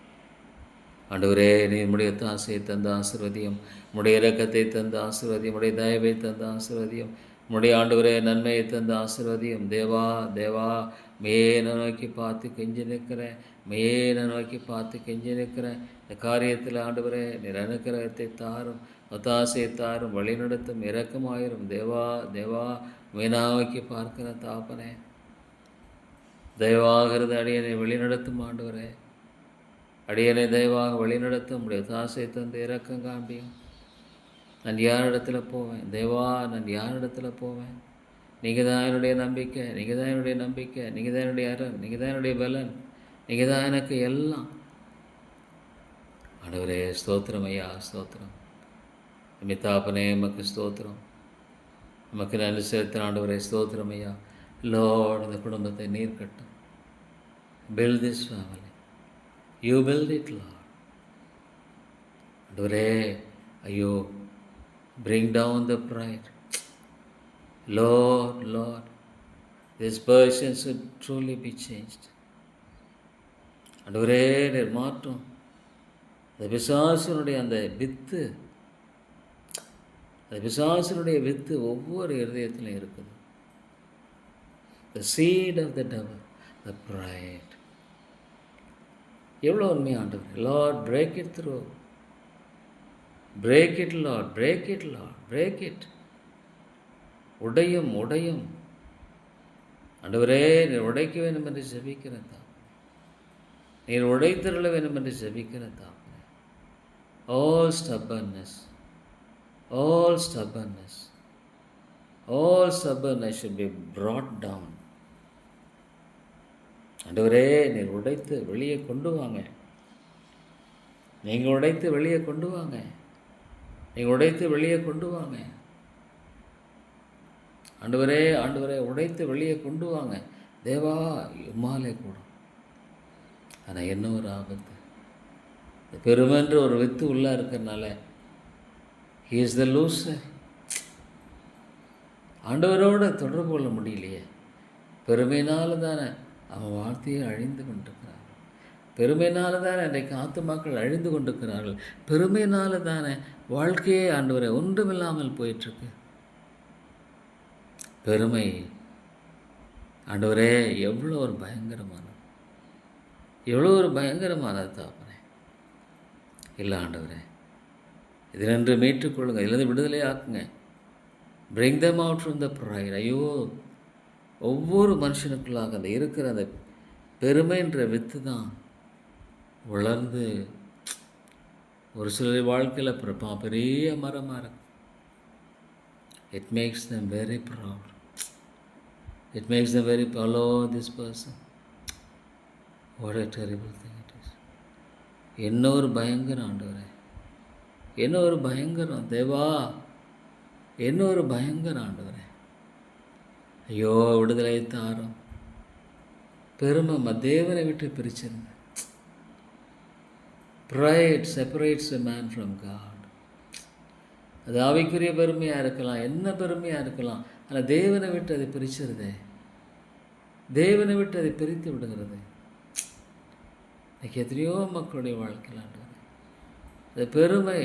ஆண்டவரே, நீ உம்முடைய ஒத்தாசையை தந்த ஆசீர்வதியும், உம்முடைய இரக்கத்தை தந்த ஆசீர்வதியும், உடைய தயவை தந்த ஆசீர்வதியும். உம்முடைய ஆண்டவரே நன்மையை தந்து ஆசீர்வதியும். தேவா தேவா மேனை நோக்கி பார்த்து கெஞ்சி நிற்கிறேன். மேனை நோக்கி பார்த்து கெஞ்சி நிற்கிறேன். இந்த காரியத்தில் ஆண்டவரே நீர் அனுக்கிரகத்தை தாரும், ஒத்தாசையை தாரும், வழிநடத்தும், இரக்கமாயிரும். தேவா தேவா மேனா நோக்கி பார்க்கிற தாப்பனே, தயவாகிறது அடியனை வழிநடத்தும் ஆண்டவரே. அடியனை தயவாக வழிநடத்தும். உடைய ஒத்தாசையை தந்து இரக்கம் காண்பியும். நான் யார் இடத்துல போவேன் தேவா? நான் யார் இடத்துல போவேன்? நீங்கள் தான் என்னுடைய நம்பிக்கை, நீங்கள் தான் என்னுடைய நம்பிக்கை, நீங்கள் தான் என்னுடைய அரண், நீங்கள் தான் என்னுடைய பலன், நீங்கள் தான் எனக்கு எல்லாம். ஆண்டவரே ஸ்தோத்திரம் ஐயா, ஸ்தோத்திரம். மித்தாப்பனே எமக்கு ஸ்தோத்திரம், நமக்கு நன்றி செலுத்தின ஆண்டவரே ஸ்தோத்திரம் ஐயா. லார்ட், இந்த குடும்பத்தை நீர் கட்டும். Build this family, you build it lord. ஆண்டவரே ஐயோ, bring down the pride. Lord, Lord, this person should truly be changed. ஆண்டவரே நீர் மாற்றும். அந்த பிசாசனுடைய அந்த வித்து, அந்த பிசாசனுடைய வித்து ஒவ்வொரு இருதயத்திலும் இருக்குது. The seed of the devil, the pride. எவ்வளோ உண்மை ஆண்டவரே. Lord, break it through. Break it, Lord, break it, Lord, break it. உடையும் உடையும். ஆண்டவரே நீர் உடைக்க வேண்டும் என்று ஜெபிக்கிறதா, நீர் உடைத்தருள வேண்டும் என்று ஜெபிக்கிறதா. All stubbornness, all stubbornness, all stubbornness should be brought down. ஆண்டவரே நீர் உடைத்து வெளியே கொண்டு வாங்க. நீங்கள் உடைத்து வெளியே கொண்டு வாங்க. நீங்கள் உடைத்து வெளியே கொண்டு வாங்க. ஆண்டவரே ஆண்டவரே உடைத்து வெளியே கொண்டு வாங்க. தேவா உம்மாலே கூடும். ஆனால் என்ன ஒரு ஆபத்து, இந்த பெருமைன்ற ஒரு வித்து உள்ளே இருக்கிறனால ஹி இஸ் த லூசர். ஆண்டவரோடு தொடர்பு கொள்ள முடியலையே. பெருமையினால தானே அவன் வார்த்தையை அழிந்து கொண்டிருக்கிறார்கள். பெருமையினால தானே இன்றைக்கு ஆத்துமாக்கள் அழிந்து கொண்டிருக்கிறார்கள். பெருமையினால தானே வாழ்க்கையே ஆண்டவரே ஒன்றுமில்லாமல் போயிட்டுருக்கு. பெருமை ஆண்டவரே எவ்வளோ ஒரு பயங்கரமானது, எவ்வளோ ஒரு பயங்கரமானது தாப்பனே. இல்லை ஆண்டவரே, இதிலிருந்து மீட்டுக்கொள்ளுங்க, இதிலிருந்து விடுதலை ஆக்குங்க. bring them out from the pride. ஐயோ, ஒவ்வொரு மனுஷனுக்குள்ளாக அந்த இருக்கிற அந்த பெருமைன்ற வித்து தான் வளர்ந்து ஒரு சிலர் வாழ்க்கையில் பெரிய மரமாக இருக்கும். It makes them very proud. It makes them very proud. Oh, this person, what a terrible thing it is. என்ன ஒரு பயங்கரம் ஆண்டவரே, என்ன ஒரு பயங்கரம் தேவா, என்ன ஒரு பயங்கரம் ஆண்டவரே. ஐயோ, விடுதலை தாரும். பெருமை தேவனை விட்டு பிரிச்சிருங்க. Pride separates a man from God. அது ஆவிக்குரிய பெருமையாக இருக்கலாம், என்ன பெருமையாக இருக்கலாம், ஆனால் தேவனை விட்டு அதை பிரிச்சிருதே, தேவனை விட்டு அதை பிரித்து விடுகிறது. இன்னைக்கு எத்தனையோ மக்களுடைய வாழ்க்கையில் ஆண்டவரே இந்த பெருமை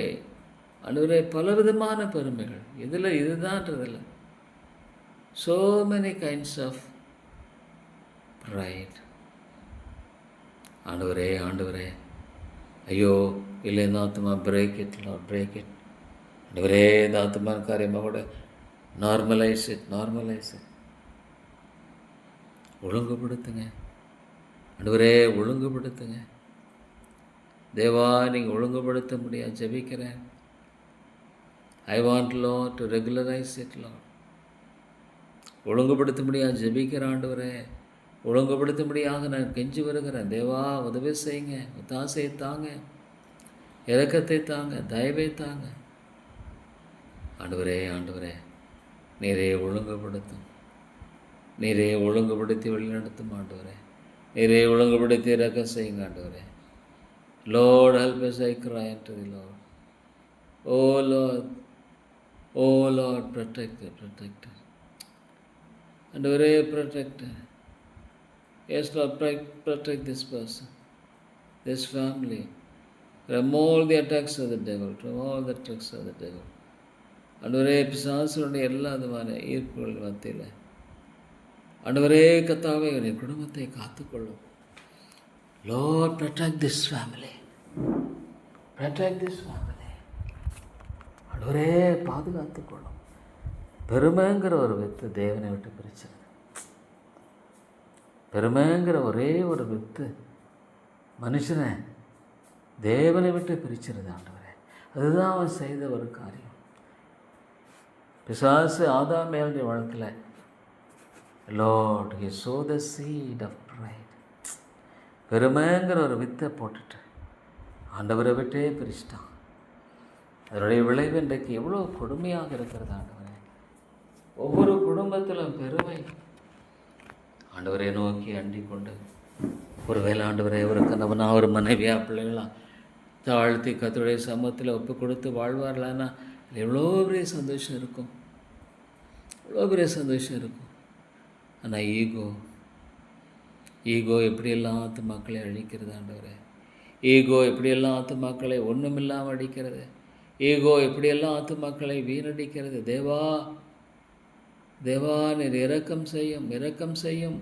ஆண்டவரே, பலவிதமான பெருமைகள், இதில் இதுதான்றதில்லை. so many kinds of pride. ஆண்டவரே ஆண்டவரே, ஐயோ இல்லை இந்த ஆத்மா break it Lord, break it. ஆண்டவரே இந்த ஆத்மா காரியமாக கூட நார்மலைஸ் இட், நார்மலைஸ் இட். ஒழுங்குபடுத்துங்க ஆண்டவரே, ஒழுங்குபடுத்துங்க தேவா. நீங்கள் ஒழுங்குபடுத்த முடியாது, ஜெபிக்கிறேன். I want Lord to regularise it Lord. ஒழுங்குபடுத்த முடியாது, ஜெபிக்கிற ஆண்டவரே, ஒழுங்குபடுத்த முடியாத நான் கெஞ்சி வருகிறேன். தேவா உதவி செய்யுங்க, ஒத்தாசையை தாங்க, இரக்கத்தை தாங்க, தயவை தாங்க. ஆண்டவரே ஆண்டவரே, நீரே ஒழுங்குபடுத்தும், நீரே ஒழுங்குபடுத்தி வழிநடத்தும் ஆண்டவரே, நீரே ஒழுங்குபடுத்தி இரக்கம் செய்யுங்க ஆண்டவரே. Lord, help us, I cry unto the Lord. Oh Lord, oh Lord, protect her, protect her. ஆண்டவரே protect her. Yes Lord, protect this person, this family, from all the attacks of the devil, from all the tricks of the devil. ஆண்டவரே, பிசாசுடைய எல்லா விதமான ஈர்ப்புகள் மத்தியில் ஆண்டவரே கர்த்தாவே, என் குடும்பத்தை காத்துக்கொள்ளும். Lord, protect this family. Protect this family. ஆண்டவரே, பாதுகாத்துக்கொள்ளும். பெருமைங்கிற ஒரு வித்து தேவனை விட்டு பிரிச்சது. பெருமைங்கிற ஒரே ஒரு வித்து மனுஷனை தேவனை விட்டு பிரிச்சிருது ஆண்டவரே. அதுதான் அவன் செய்த ஒரு காரியம். பிசாசு ஆதாம் மேலுடைய வாழ்க்கையில் Lord, he sowed the seed of pride. பெருமைங்கிற ஒரு வித்தை போட்டுட்டு ஆண்டவரை விட்டே பிரிச்சிட்டான். அதனுடைய விளைவு இன்றைக்கு எவ்வளோ கொடுமையாக இருக்கிறது ஆண்டவரே. ஒவ்வொரு குடும்பத்திலும் பெருமை. ஆண்டவரை நோக்கி அண்டிக் கொண்டு ஒருவேளை ஆண்டவரை ஒரு கணவனா ஒரு மனைவியா பிள்ளைகளா தாழ்த்தி கர்த்தருடைய சமூகத்தில் ஒப்பு கொடுத்து வாழ்வார்களான்னா எவ்வளோ பெரிய சந்தோஷம் இருக்கும். எவ்வளோ பெரிய சந்தோஷம் இருக்கும். ஆனால் ஈகோ எப்படியெல்லாம் ஆத்துமாக்களை அழிக்கிறது ஆண்டவரே. ஈகோ எப்படியெல்லாம் ஆத்துமாக்களை ஒன்றுமில்லாமல் அடிக்கிறது. ஈகோ எப்படியெல்லாம் ஆத்துமாக்களை வீணடிக்கிறது. தேவா தேவா, நீர் இரக்கம் செய்யும்,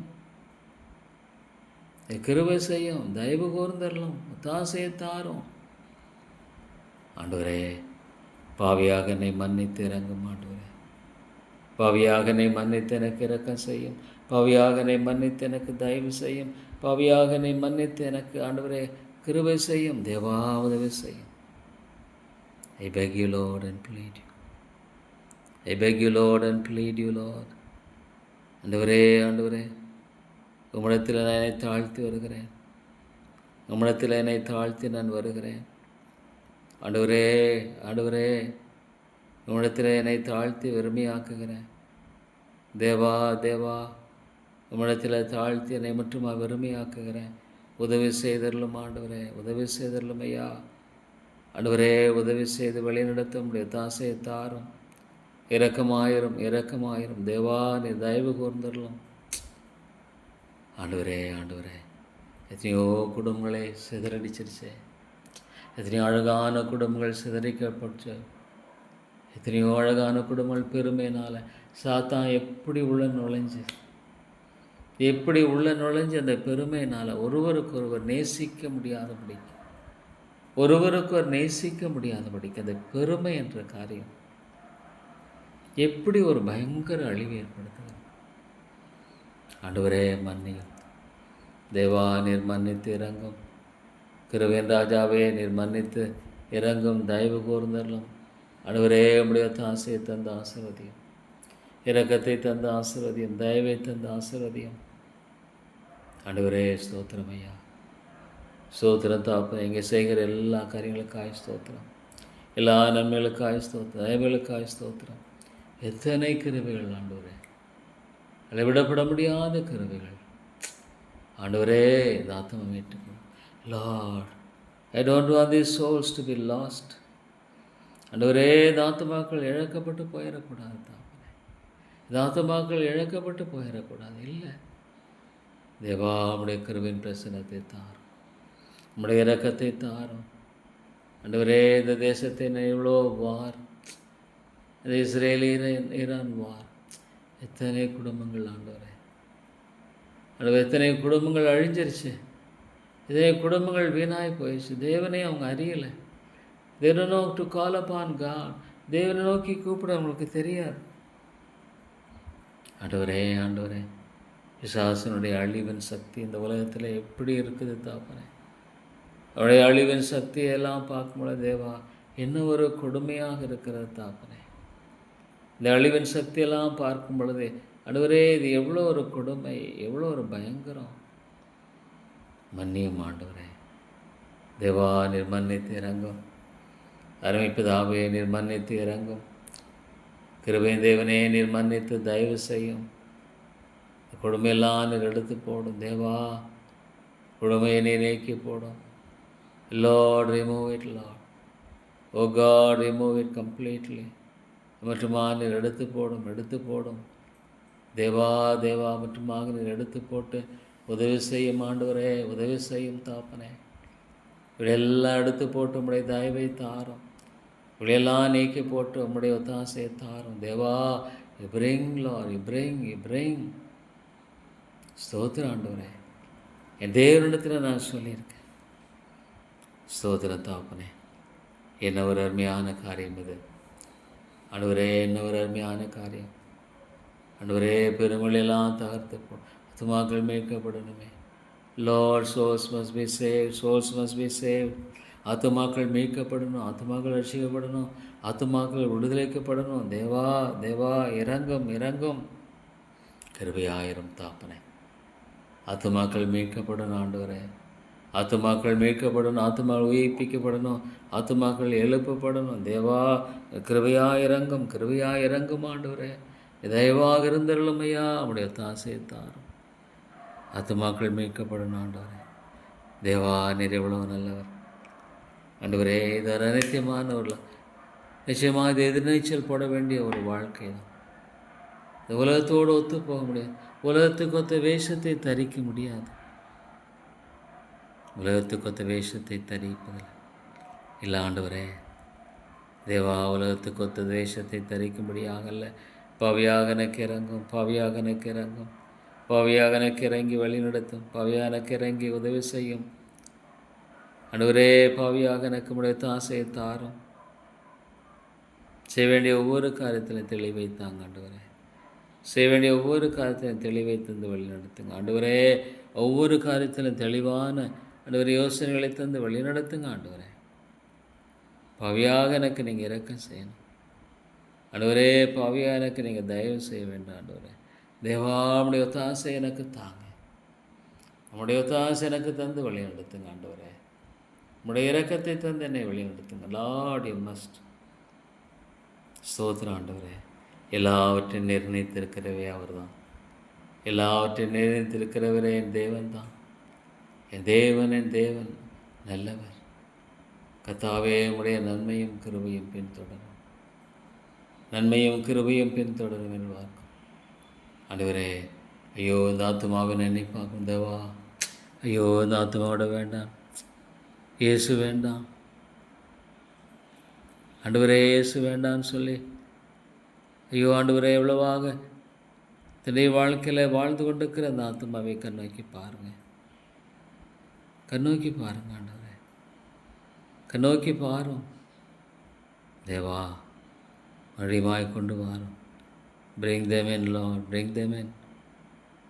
கிருபை செய்யும், தயவு கூர்ந்தரலும், ஒத்தாசையை தாரும். ஆண்டவரே, பாவியாக என்னை மன்னித்து இறங்கும் ஆண்டவரே. பாவியாக என்னை மன்னித்து எனக்கு இரக்கம் செய்யும். பாவியாக என்னை மன்னித்து எனக்கு தயவு செய்யும். பாவியாக என்னை மன்னித்து எனக்கு ஆண்டவரே கிருபை செய்யும். தேவா, உதவி செய்யும். I beg you, Lord, and plead you. I beg you, Lord, and plead you, Lord. ஆண்டவரே, உம்மிடத்தில் நான் என்னை தாழ்த்தி வருகிறேன். உம்மிடத்தில் என்னை தாழ்த்தி நான் வருகிறேன். ஆண்டவரே, உம்மிடத்தில் என்னை தாழ்த்தி வெறுமையாக்குகிறேன். தேவா, உம்மிடத்தில் தாழ்த்தி என்னை மட்டும் வெறுமையாக்குகிறேன். உதவி செய்தரலும் ஆண்டவரே, உதவி செய்தரலும் ஐயா. ஆண்டவரே, உதவி செய்து வழிநடத்த உம்முடைய தாசையை தாரும். இரக்கமாயிரும். தேவா, நீ தயவு கூர்ந்தரலும். ஆண்டவரே, எத்தனையோ குடும்பங்களை சிதறடிச்சிருச்சே. எத்தனையோ அழகான குடும்பங்கள் சிதறிக்கப்பட்டு, எத்தனையோ அழகான குடும்பங்கள் பெருமையினால் சாத்தான் எப்படி உள்ள நுழைஞ்சு அந்த பெருமையினால் ஒருவருக்கொருவர் நேசிக்க முடியாதபடிக்கு அந்த பெருமை என்ற காரியம் எப்படி ஒரு பயங்கர அழிவு ஏற்படுத்துகிறது. ஆண்டவரே, மன்னியும். தேவா, நீர் மன்னித்து இறங்கும். கிருபையின் ராஜாவே, நீர் மன்னித்து இறங்கும், தயவு கூர்ந்தரலும். ஆண்டவரே, உம்முடைய தாசையை தந்த ஆசீர்வதியும், இரக்கத்தை தந்த ஆசீர்வதியும், தயவை தந்த ஆசீர்வதியும். ஆண்டவரே, ஸ்தோத்திரம் ஐயா. ஸ்தோத்திரம் தாப்பன். இங்கே செய்கிற எல்லா காரியங்களுக்காய் ஸ்தோத்திரம். எல்லா நன்மைகளுக்காய் ஸ்தோத்திரம். தயவுகளுக்காய் ஸ்தோத்திரம். எத்தனை கிருபைகள் ஆண்டவரே, அளவிடப்பட முடியாத கிருபைகள். ஆண்டவரே, இந்த ஆத்மா மீட்டுக்கொள். Lord, I don't want these souls to be lost. ஆண்டவரே, இந்த ஆத்மாக்கள் இழக்கப்பட்டு போயிடக்கூடாது தாப்பனே. இந்த ஆத்மாக்கள் இழக்கப்பட்டு போயிடக்கூடாது. இல்லை தேவா, உம்முடைய கிருபையின் பிரசன்னத்தை தாரும், உம்முடைய இரக்கத்தை தாரும். ஆண்டவரே, இந்த தேசத்தை எவ்வளோ வார், இந்த இஸ்ரேல் ஈரான் வார், எத்தனை குடும்பங்கள் ஆண்டவரே, எத்தனை குடும்பங்கள் அழிஞ்சிருச்சு. இதே குடும்பங்கள் வீணாய் போயிடுச்சு. தேவனே அவங்க அறியலை. தேவனை நோக்கி டு கால் அப்பான் காட். தேவனை நோக்கி கூப்பிட அவங்களுக்கு தெரியாது. ஆண்டவரே, பிசாசனுடைய அழிவின் சக்தி இந்த உலகத்தில் எப்படி இருக்குது தாப்பனே. அவருடைய அழிவின் சக்தியெல்லாம் பார்க்கும்போது தேவா, என்ன ஒரு கொடுமையாக இருக்கிறது தாப்பனே. இந்த அழிவின் சக்தியெல்லாம் பார்க்கும் பொழுது ஆண்டவரே, இது எவ்வளோ ஒரு கொடுமை, எவ்வளோ ஒரு பயங்கரம். மன்னியும் ஆண்டவரே. தேவா, நீர் மன்னித்து இறங்கும். அருமைப்பிதாவே, நீர் மன்னித்து இறங்கும். கிருபையின் தேவனே, நீர் மன்னித்து தயவு செய்யும். கொடுமையெல்லாம் நீர் எடுத்து போடும். தேவா, கொடுமையை நீர் நீக்கி போடும். Lord, remove it, Lord. Oh God, remove it completely. மட்டுமா நீர் எடுத்து போடும். தேவா, மட்டுமாக நீர் எடுத்து போட்டு உதவி செய்யும் ஆண்டவரே, உதவி செய்யும் தாப்பனே. இவையெல்லாம் எடுத்து போட்டு உம்முடைய தயவை தாரும். இவையெல்லாம் நீக்கி போட்டு உம்முடைய ஒத்தாசையை தாரும் தேவா. You bring lord, you bring. ஸ்தோத்திரம் ஆண்டவரே. என் தேவனிடத்தில் நான் சொல்லியிருக்கேன். ஸ்தோத்திரம் தாப்பனே. என்ன ஒரு அருமையான காரியம் இது ஆண்டவரே, என்ன ஒரு அருமையான காரியம் ஆண்டவரே. பெருமழையெல்லாம் தகர்த்து ஆத்துமாக்கள் மீட்கப்படணுமே. Lord, souls must be saved. ஆத்துமாக்கள் மீட்கப்படணும், ஆத்துமாக்கள் ரட்சிக்கப்படணும், ஆத்துமாக்கள் விடுதலைக்கப்படணும். தேவா தேவா இறங்கும். கிருபையாயிரம் தாப்பனே. ஆத்துமாக்கள் மீட்கப்படணும் ஆண்டவரே. ஆத்துமாக்கள் மீட்கப்படணும், ஆத்துமாக்கள் உயிர்ப்பிக்கப்படணும், ஆத்துமாக்கள் எழுப்பப்படணும். தேவா கிருபையாயிரங்கும் ஆண்டவரே. தயவாக இருந்தருளும் ஐயா. அவருடைய தாசையை தாரும். ஆத்துமாக்கள் மீட்கப்படணும் ஆண்டவரே. தேவா நீர் எவ்வளவு நல்லவர் ஆண்டவரே. இது அனைத்தியமானவர்கள் நிச்சயமாக இது எதிர்நீச்சல் போட வேண்டிய ஒரு வாழ்க்கை தான். இந்த உலகத்தோடு ஒத்து போக முடியாது. உலகத்துக்கு ஒத்த வேஷத்தை தரிக்க முடியாது. உலகத்துக்கு ஒத்த வேஷத்தை தரிப்பதில்லை இல்லை ஆண்டவரே. தேவா உலகத்துக்கு ஒத்த வேஷத்தை தரிக்கும்படியாகல்ல. பாவியாக எனக்கு இறங்கி வழி நடத்தும். பாவியாக எனக்கு இறங்கி உதவி செய்யும் ஆண்டவரே. பாவியாக எனக்கு உடைய தாசையை தாரும். செய்ய வேண்டிய ஒவ்வொரு காரியத்திலும் தெளிவை தாங்க ஆண்டவரே. செய்ய வேண்டிய ஒவ்வொரு காரியத்திலும் தெளிவை தந்து வழி நடத்துங்க ஆண்டவரே. ஒவ்வொரு காரியத்திலும் தெளிவான ஆண்டவரே யோசனைகளை தந்து வழி நடத்துங்க ஆண்டவரே. பாவியாக எனக்கு நீங்கள் இரக்கம் செய்யணும் ஆண்டவரே. பாவியாக எனக்கு நீங்கள் தயவு செய்ய வேண்டாம் ஆண்டவரே. தேவா நம்முடைய ஒத்தாசை எனக்கு தாங்க. நம்முடைய ஒத்தாசை எனக்கு தந்து வழி நடத்துங்க ஆண்டவரே. நம்முடைய இரக்கத்தை தந்து என்னை வழி நடத்துங்க. Lord you must. ஸ்தோத்திரம் ஆண்டவரே. எல்லாவற்றையும் நிர்ணயித்திருக்கிறவே அவர் தான். எல்லாவற்றையும் நிர்ணயித்திருக்கிறவரே என் தேவன் தான். என் தேவன் நல்லவர். கர்த்தாவே உடைய நன்மையும் கிருபையும் பின்தொடரும் என்பார்கள் ஆண்டவரே. ஐயோ இந்த ஆத்துமாவின் எண்ணி பார்க்கும் தேவா. ஐயோ இந்த ஆத்துமாவோட வேண்டாம், இயேசு வேண்டாம் ஆண்டவரே. இயேசு வேண்டான்னு சொல்லி ஐயோ ஆண்டவரே எவ்வளவாக தினை வாழ்க்கையில் வாழ்ந்து கொண்டிருக்கிற அந்த ஆத்துமாவை கண்ணோக்கி பாருங்கள் ஆண்டவரே. கண்ணோக்கி பாரும் தேவா. மறுபடியும் கொண்டு வாரும். Bring them in Lord, bring them in.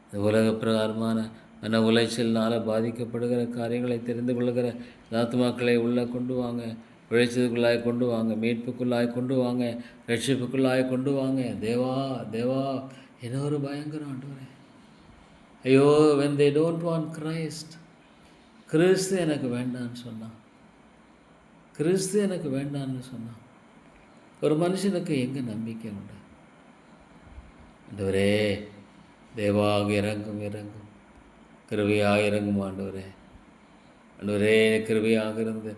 இந்த உலக பிரகாரமான மன உளைச்சலினால் பாதிக்கப்படுகிற காரியங்களை தெரிந்து கொள்கிற ஆத்துமாக்களை உள்ளே கொண்டு வாங்க. விளைச்சதுக்குள்ளாய் கொண்டு வாங்க. மீட்புக்குள்ளாய் கொண்டு வாங்க. ரட்சிப்புக்குள்ளாய் கொண்டு வாங்க. தேவா என்ன ஒரு பயங்கரம் ஆண்டவரே. ஐயோ when they don't want Christ. கிறிஸ்து எனக்கு வேண்டான்னு சொன்னான். ஒரு மனுஷனுக்கு எங்கே நம்பிக்கை உண்டு ஆண்டவரே. தேவாக இறங்கும் கிருபையாக இறங்கும் ஆண்டவரே. கிருபையாக இருந்து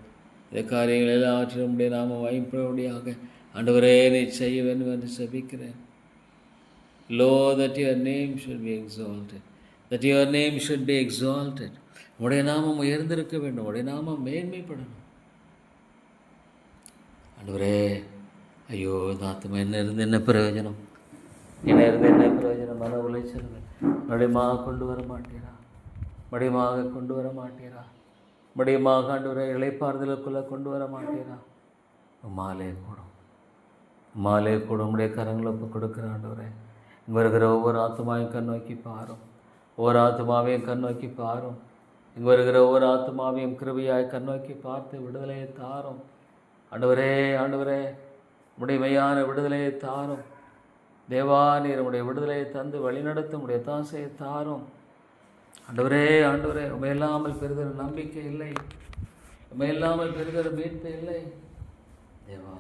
இந்த காரியங்கள் எல்லாவற்றிலும் உடைய நாம வாய்ப்புடையாக ஆண்டவரே நீ செய்ய வேண்டும் என்று செபிக்கிறேன். Lord, that your name should be exalted. உடைய நாமம் உயர்ந்திருக்க வேண்டும். உடைய நாமம் மேன்மைப்படணும் ஆண்டவரே. ஐயோ இந்த ஆத்மா என்ன இருந்து என்ன பிரயோஜனம்? மன உளைச்சல்கள் மடியமாக கொண்டு வர மாட்டீரா? மடியமாக ஆண்டவரே இளைப்பாறுதலுக்குள்ளே கொண்டு வர மாட்டீரா? மாலே கூடும் உடைய கரங்களை ஒப்பு கொடுக்குற ஆண்டவரே. இங்கே வருகிற ஒவ்வொரு ஆத்மாவையும் கண்ணோக்கி பாரும். இங்கே வருகிற ஒவ்வொரு ஆத்மாவையும் கிருபையாய் கண்ணோக்கி பார்த்து விடுதலையை தாரும் ஆண்டவரே. உடைய மெய்யான விடுதலையை தாரும் தேவா. நீர் உடைய விடுதலையை தந்து வழிநடத்தும் உடைய தாசையை தாரும் ஆண்டவரே. உமையில்லாமல் பெறுகிற நம்பிக்கை இல்லை, உமையில்லாமல் பெறுகிற மீட்பு இல்லை தேவா.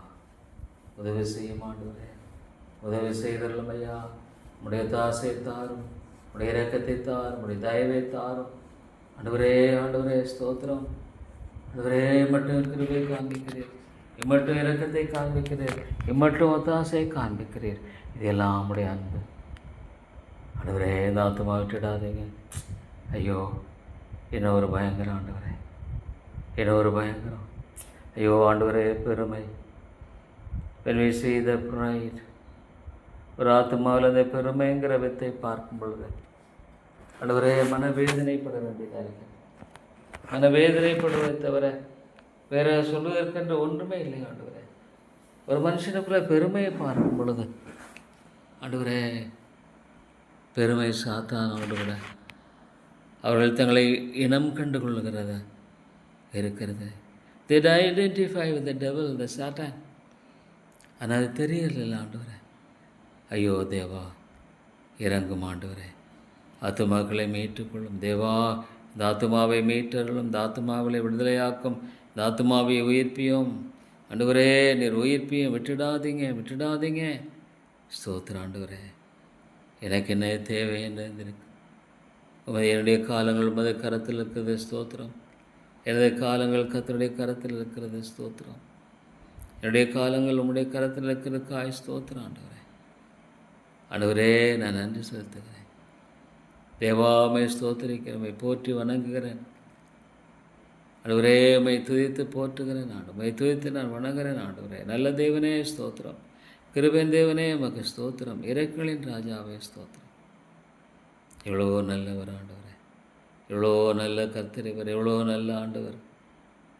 உதவி செய்யும் ஆண்டவரே, உதவி செய்தருளும் ஐயா. உடைய தாசையை தாரும், உடைய இரக்கத்தை தாரும், உடைய தயவை தாரும் ஆண்டவரே. ஸ்தோத்திரம் ஆண்டவரே. மட்டும் கிருபை காண்பிக்கிறீர், இம்மட்டும் இரக்கத்தை காண்பிக்கிறீர், இம்மட்டும் ஒத்தாசையை காண்பிக்கிறீர். இதெல்லாம் உடைய அன்பு ஆண்டவரே. இந்த ஆத்துமா விட்டுடாதீங்க. ஐயோ என்ன ஒரு பயங்கரம் ஆண்டவரே, ஐயோ ஆண்டவரே. when we see the pride, ஒரு ஆத்மாவில் அந்த பெருமைங்கிற வித்தை பார்க்கும் பொழுது ஆண்டவரே மனவேதனைப்பட வேண்டியதாக இருக்கிறது. மனவேதனைப்படுவதை தவிர வேற சொல்வதற்கென்ற ஒன்றுமே இல்லை ஆண்டவரே. ஒரு மனுஷனுக்குள்ள பெருமையை பார்க்கும் பொழுது ஆண்டவரே, பெருமை சாத்தானோடு கூட அவர்கள் தங்களை இனம் கண்டு கொள்ளுகிறத இருக்கிறது. They identify with the devil, the Satan. ஆனால் அது தெரியல ஆண்டவரே. ஐயோ தேவா, இறங்கும் ஆண்டவரே, ஆத்துமாக்களை மீட்டுக்கொள்ளும் தேவா. இந்த ஆத்துமாவை மீட்டருளும், இந்த ஆத்துமாவை விடுதலையாக்கும், இந்த ஆத்துமாவை உயிர்ப்பியும் ஆண்டவரே. நீர் உயிர்ப்பியும், விட்டுடாதீங்க. ஸ்தோத்திரம் ஆண்டவரே. எனக்கு என்ன தேவை என்று இருக்கு. என்னுடைய காலங்கள் உமது கரத்தில் இருக்கிறது, ஸ்தோத்திரம். எனது காலங்கள் கர்த்தருடைய கரத்தில் இருக்கிறது, ஸ்தோத்திரம். என்னுடைய காலங்கள் உம்முடைய கரத்தில் இருக்கிறதுக்காய் ஸ்தோத்திரம் ஆண்டவரே. ஆண்டவரே, நான் நன்றி செலுத்துகிறேன். தேவாமை ஸ்தோத்திரிக்கிறேன், உம்மை போற்றி வணங்குகிறேன். ஆண்டவரே, உம்மை துதித்து போற்றுகிறேன். உம்மை துதித்து நான் வணங்குகிறேன் ஆண்டவரே. நல்ல தேவனே ஸ்தோத்திரம். கிருபையின் தேவனே உமக்கு ஸ்தோத்திரம். இரக்கங்களின் ராஜாவே ஸ்தோத்திரம். எவ்வளோ நல்லவர் ஆண்டவரே, எவ்வளோ நல்ல கர்த்தர், எவ்வளோ நல்ல ஆண்டவர்.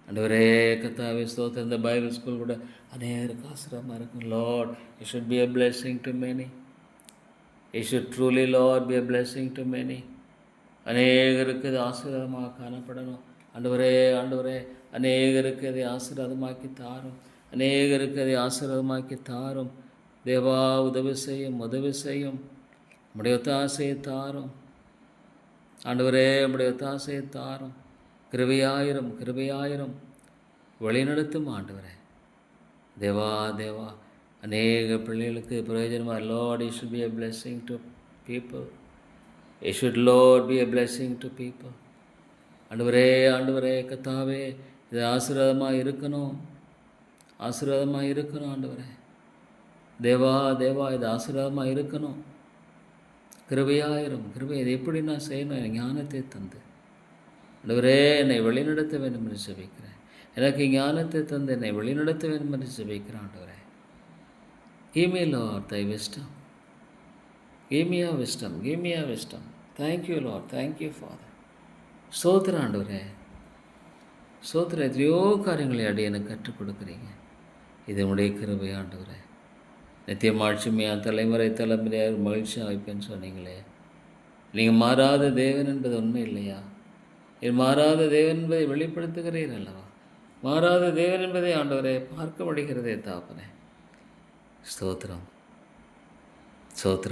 ஆண்டவரே கர்த்தாவே ஸ்தோத்திரம். இந்த பைபிள் ஸ்கூல் கூட அநேகருக்கு ஆசீர்வாதமாக இருக்கும். Lord, it should be a blessing to many. It should truly, Lord, be a blessing to many. அநேகருக்கு இது ஆசீர்வாதமாக காணப்படணும் ஆண்டவரே. அநேகருக்கு அதை ஆசீர்வாதமாக்கி தாரும். அநேகருக்கு அதை ஆசீர்வாதமாக்கி தாரும் தேவா. உதவி செய்யும். உம்முடைய ஒத்தாசையை தாரும் ஆண்டவரே. உம்முடைய ஒத்தாசையை தாரும். கிருபையாயிரும் வழிநடத்தும் ஆண்டவரே. தேவா, அநேக பிள்ளைகளுக்கு பிரயோஜனமாக Lord, it should be a blessing to people. It should, Lord, be a blessing to people. ஆண்டவரே கர்த்தாவே, இது ஆசீர்வாதமாக இருக்கணும் ஆண்டவரே. தேவா, இது ஆசீர்வாதமாக இருக்கணும். கிருபையாயிரும். இது எப்படி நான் செய்யணும்? ஞானத்தை தந்து ஆண்டவரே என்னை வழிநடத்த வேண்டும் என்று ஜெபிக்கிறேன். எனக்கு ஞானத்தை தந்து என்னை வழிநடத்த வேண்டும் என்று ஜெபிக்கிறேன் ஆண்டவரே. Give me, Lord, thy wisdom. Give me your wisdom. Thank you, Lord. Thank you, Father. ஸ்தோத்திரம் ஆண்டவரே. ஸ்தோத்திரம். எத்தனையோ காரியங்களை எனக்கு கற்றுக் கொடுக்குறீங்க. இது உடைய கிருபை ஆண்டவரே. நித்தியம் ஆட்சிமையாக தலைமுறையாக மகிழ்ச்சியாக வைப்பேன்னு சொன்னீங்களே. நீங்கள் மாறாத தேவன் என்பது உண்மை இல்லையா? மாறாத தேவன் என்பதை வெளிப்படுத்துகிறீர் அல்லவா? மாறாத தேவன் என்பதை ஆண்டவரே பார்க்க முடிகிறதே தாப்பனே. ஸ்தோத்திரம்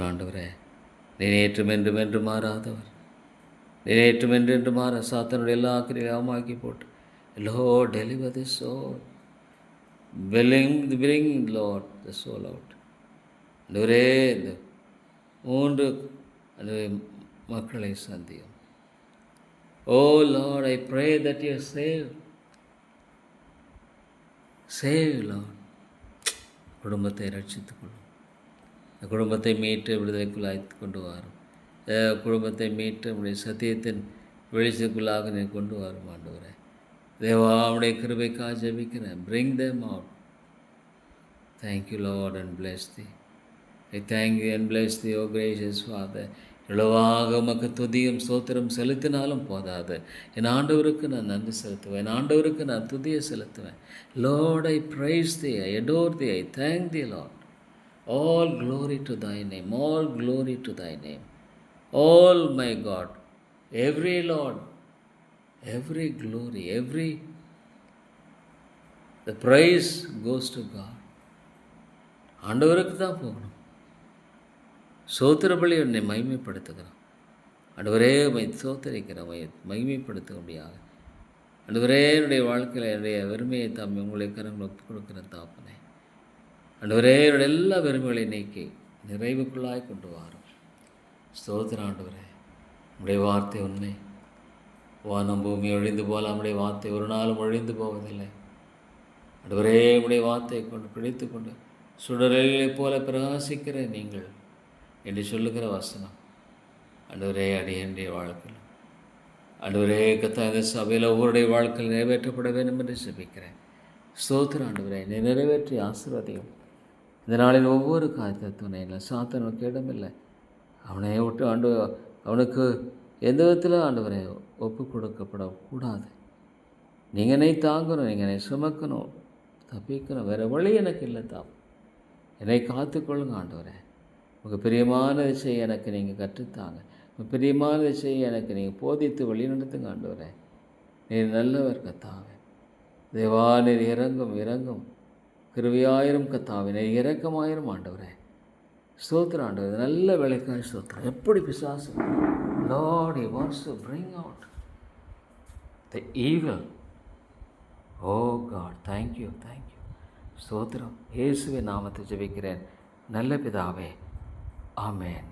ஆண்டவரே. நீ நேற்றும் என்றும் மாறாதவர். நீ நேற்றும் என்று மாற சாத்தனுடைய எல்லா கிரியாமாக்கி போட்டு Lord, deliver this soul. Bring, Lord, the soul out. ஆண்டவரே, இந்த 3 மக்களை சந்தியும். Oh Lord, I pray that you save Lord. குடும்பத்தை ரட்சித்துக்கொள்ளும். குடும்பத்தை மீட்டு விடுதலைக்குள்ளாய் கொண்டு வரும். குடும்பத்தை மீட்டு நம்முடைய சத்தியத்தின் வெளிச்சத்துக்குள்ளாக நீ கொண்டு வரும் ஆண்டவரே. தேவா, உடைய கிருபைக்காக ஜெபிக்கிறேன். Bring them out. Thank you, Lord, and bless thee. I thank you and bless thee, O gracious Father. இவ்வளவாக உமக்கு துதியும் ஸ்தோத்திரம் செலுத்தினாலும் போதாது. என் ஆண்டவருக்கு நான் நன்றி செலுத்துவேன். என் ஆண்டவருக்கு நான் துதியை செலுத்துவேன். Lord, I praise thee, I adore thee, I thank thee, Lord. All glory to thy name, all glory to thy name. All my God, every Lord, every glory, the praise goes to God. ஆண்டவருக்கு தான் போகணும். சோத்திரபலி என்னை மகிமைப்படுத்துகிறோம் ஆண்டவரே. உம்மை சோத்தரிக்கிறோம், மகிமைப்படுத்த முடியாது ஆண்டவரே. என்னுடைய வாழ்க்கையில் என்னுடைய வெறுமையை தாம் உங்களுடைய கரங்களை ஒப்புக் கொடுக்கிற தாப்பனே. ஆண்டவரே, என்னுடைய எல்லா வெறுமைகளை நீக்கி நிறைவுக்குள்ளாய் கொண்டு வாரும். ஸ்தோத்திரம் ஆண்டவரே. உடைய வார்த்தை உண்மை. வானம் பூமி ஒழிந்து போகலாம், நம்முடைய வார்த்தை ஒரு நாளும் ஒழிந்து போவதில்லை ஆண்டவரே. உடைய வார்த்தையை கொண்டு பிடித்து கொண்டு சுடர்களைப் போல பிரகாசிக்கிற நீங்கள் என்று சொல்லுகிற வசனம் ஆண்டவரே, அடியனுடைய வாழ்க்கையில் ஆண்டவரே கர்த்தா, இந்த சபையில் ஒவ்வொருடைய வாழ்க்கையில் நிறைவேற்றப்பட வேண்டும் என்று ஜெபிக்கிறேன். ஸ்தோத்திரம் ஆண்டவரே. நிறைவேற்றி ஆசீர்வாதியும் இந்த நாளில் ஒவ்வொரு காரியத்தை துணையில் சாத்தானுக்கு இடமில்லை. அவனை விட்டு அவனுக்கு எந்த விதத்தில் ஆண்டவரை ஒப்பு கொடுக்கப்படக்கூடாது. நீங்கள் என்னை தாங்கணும், நீங்கள் என்னை சுமக்கணும், தப்பிக்கணும், வேறு வழி எனக்கு இல்லை. என்னை காத்துக்கொள்ளுங்க ஆண்டவரே. உங்கள் பிரியமானதை செய்ய எனக்கு நீங்கள் கற்றுத்தாங்க. உங்கள் பிரியமானதை செய்ய எனக்கு நீங்கள் போதித்து வழி நடத்துங்க ஆண்டவரே. நீர் நல்லவர் கர்த்தாவே. தேவா, நீர் இறங்கும் கிருபையாயிரும் கர்த்தாவே, நீர் இரக்கமாயிரும் ஆண்டவரே. ஸ்தோத்திரம் ஆண்டவரே, நல்ல வேலைக்காய் ஸ்தோத்திரம். எப்படி பிசாசு Lord, he wants to bring out the evil. Oh God, thank you. ஸ்தோத்திரம். இயேசுவின் நாமத்தை ஜெபிக்கிறேன் நல்ல பிதாவே, ஆமென்.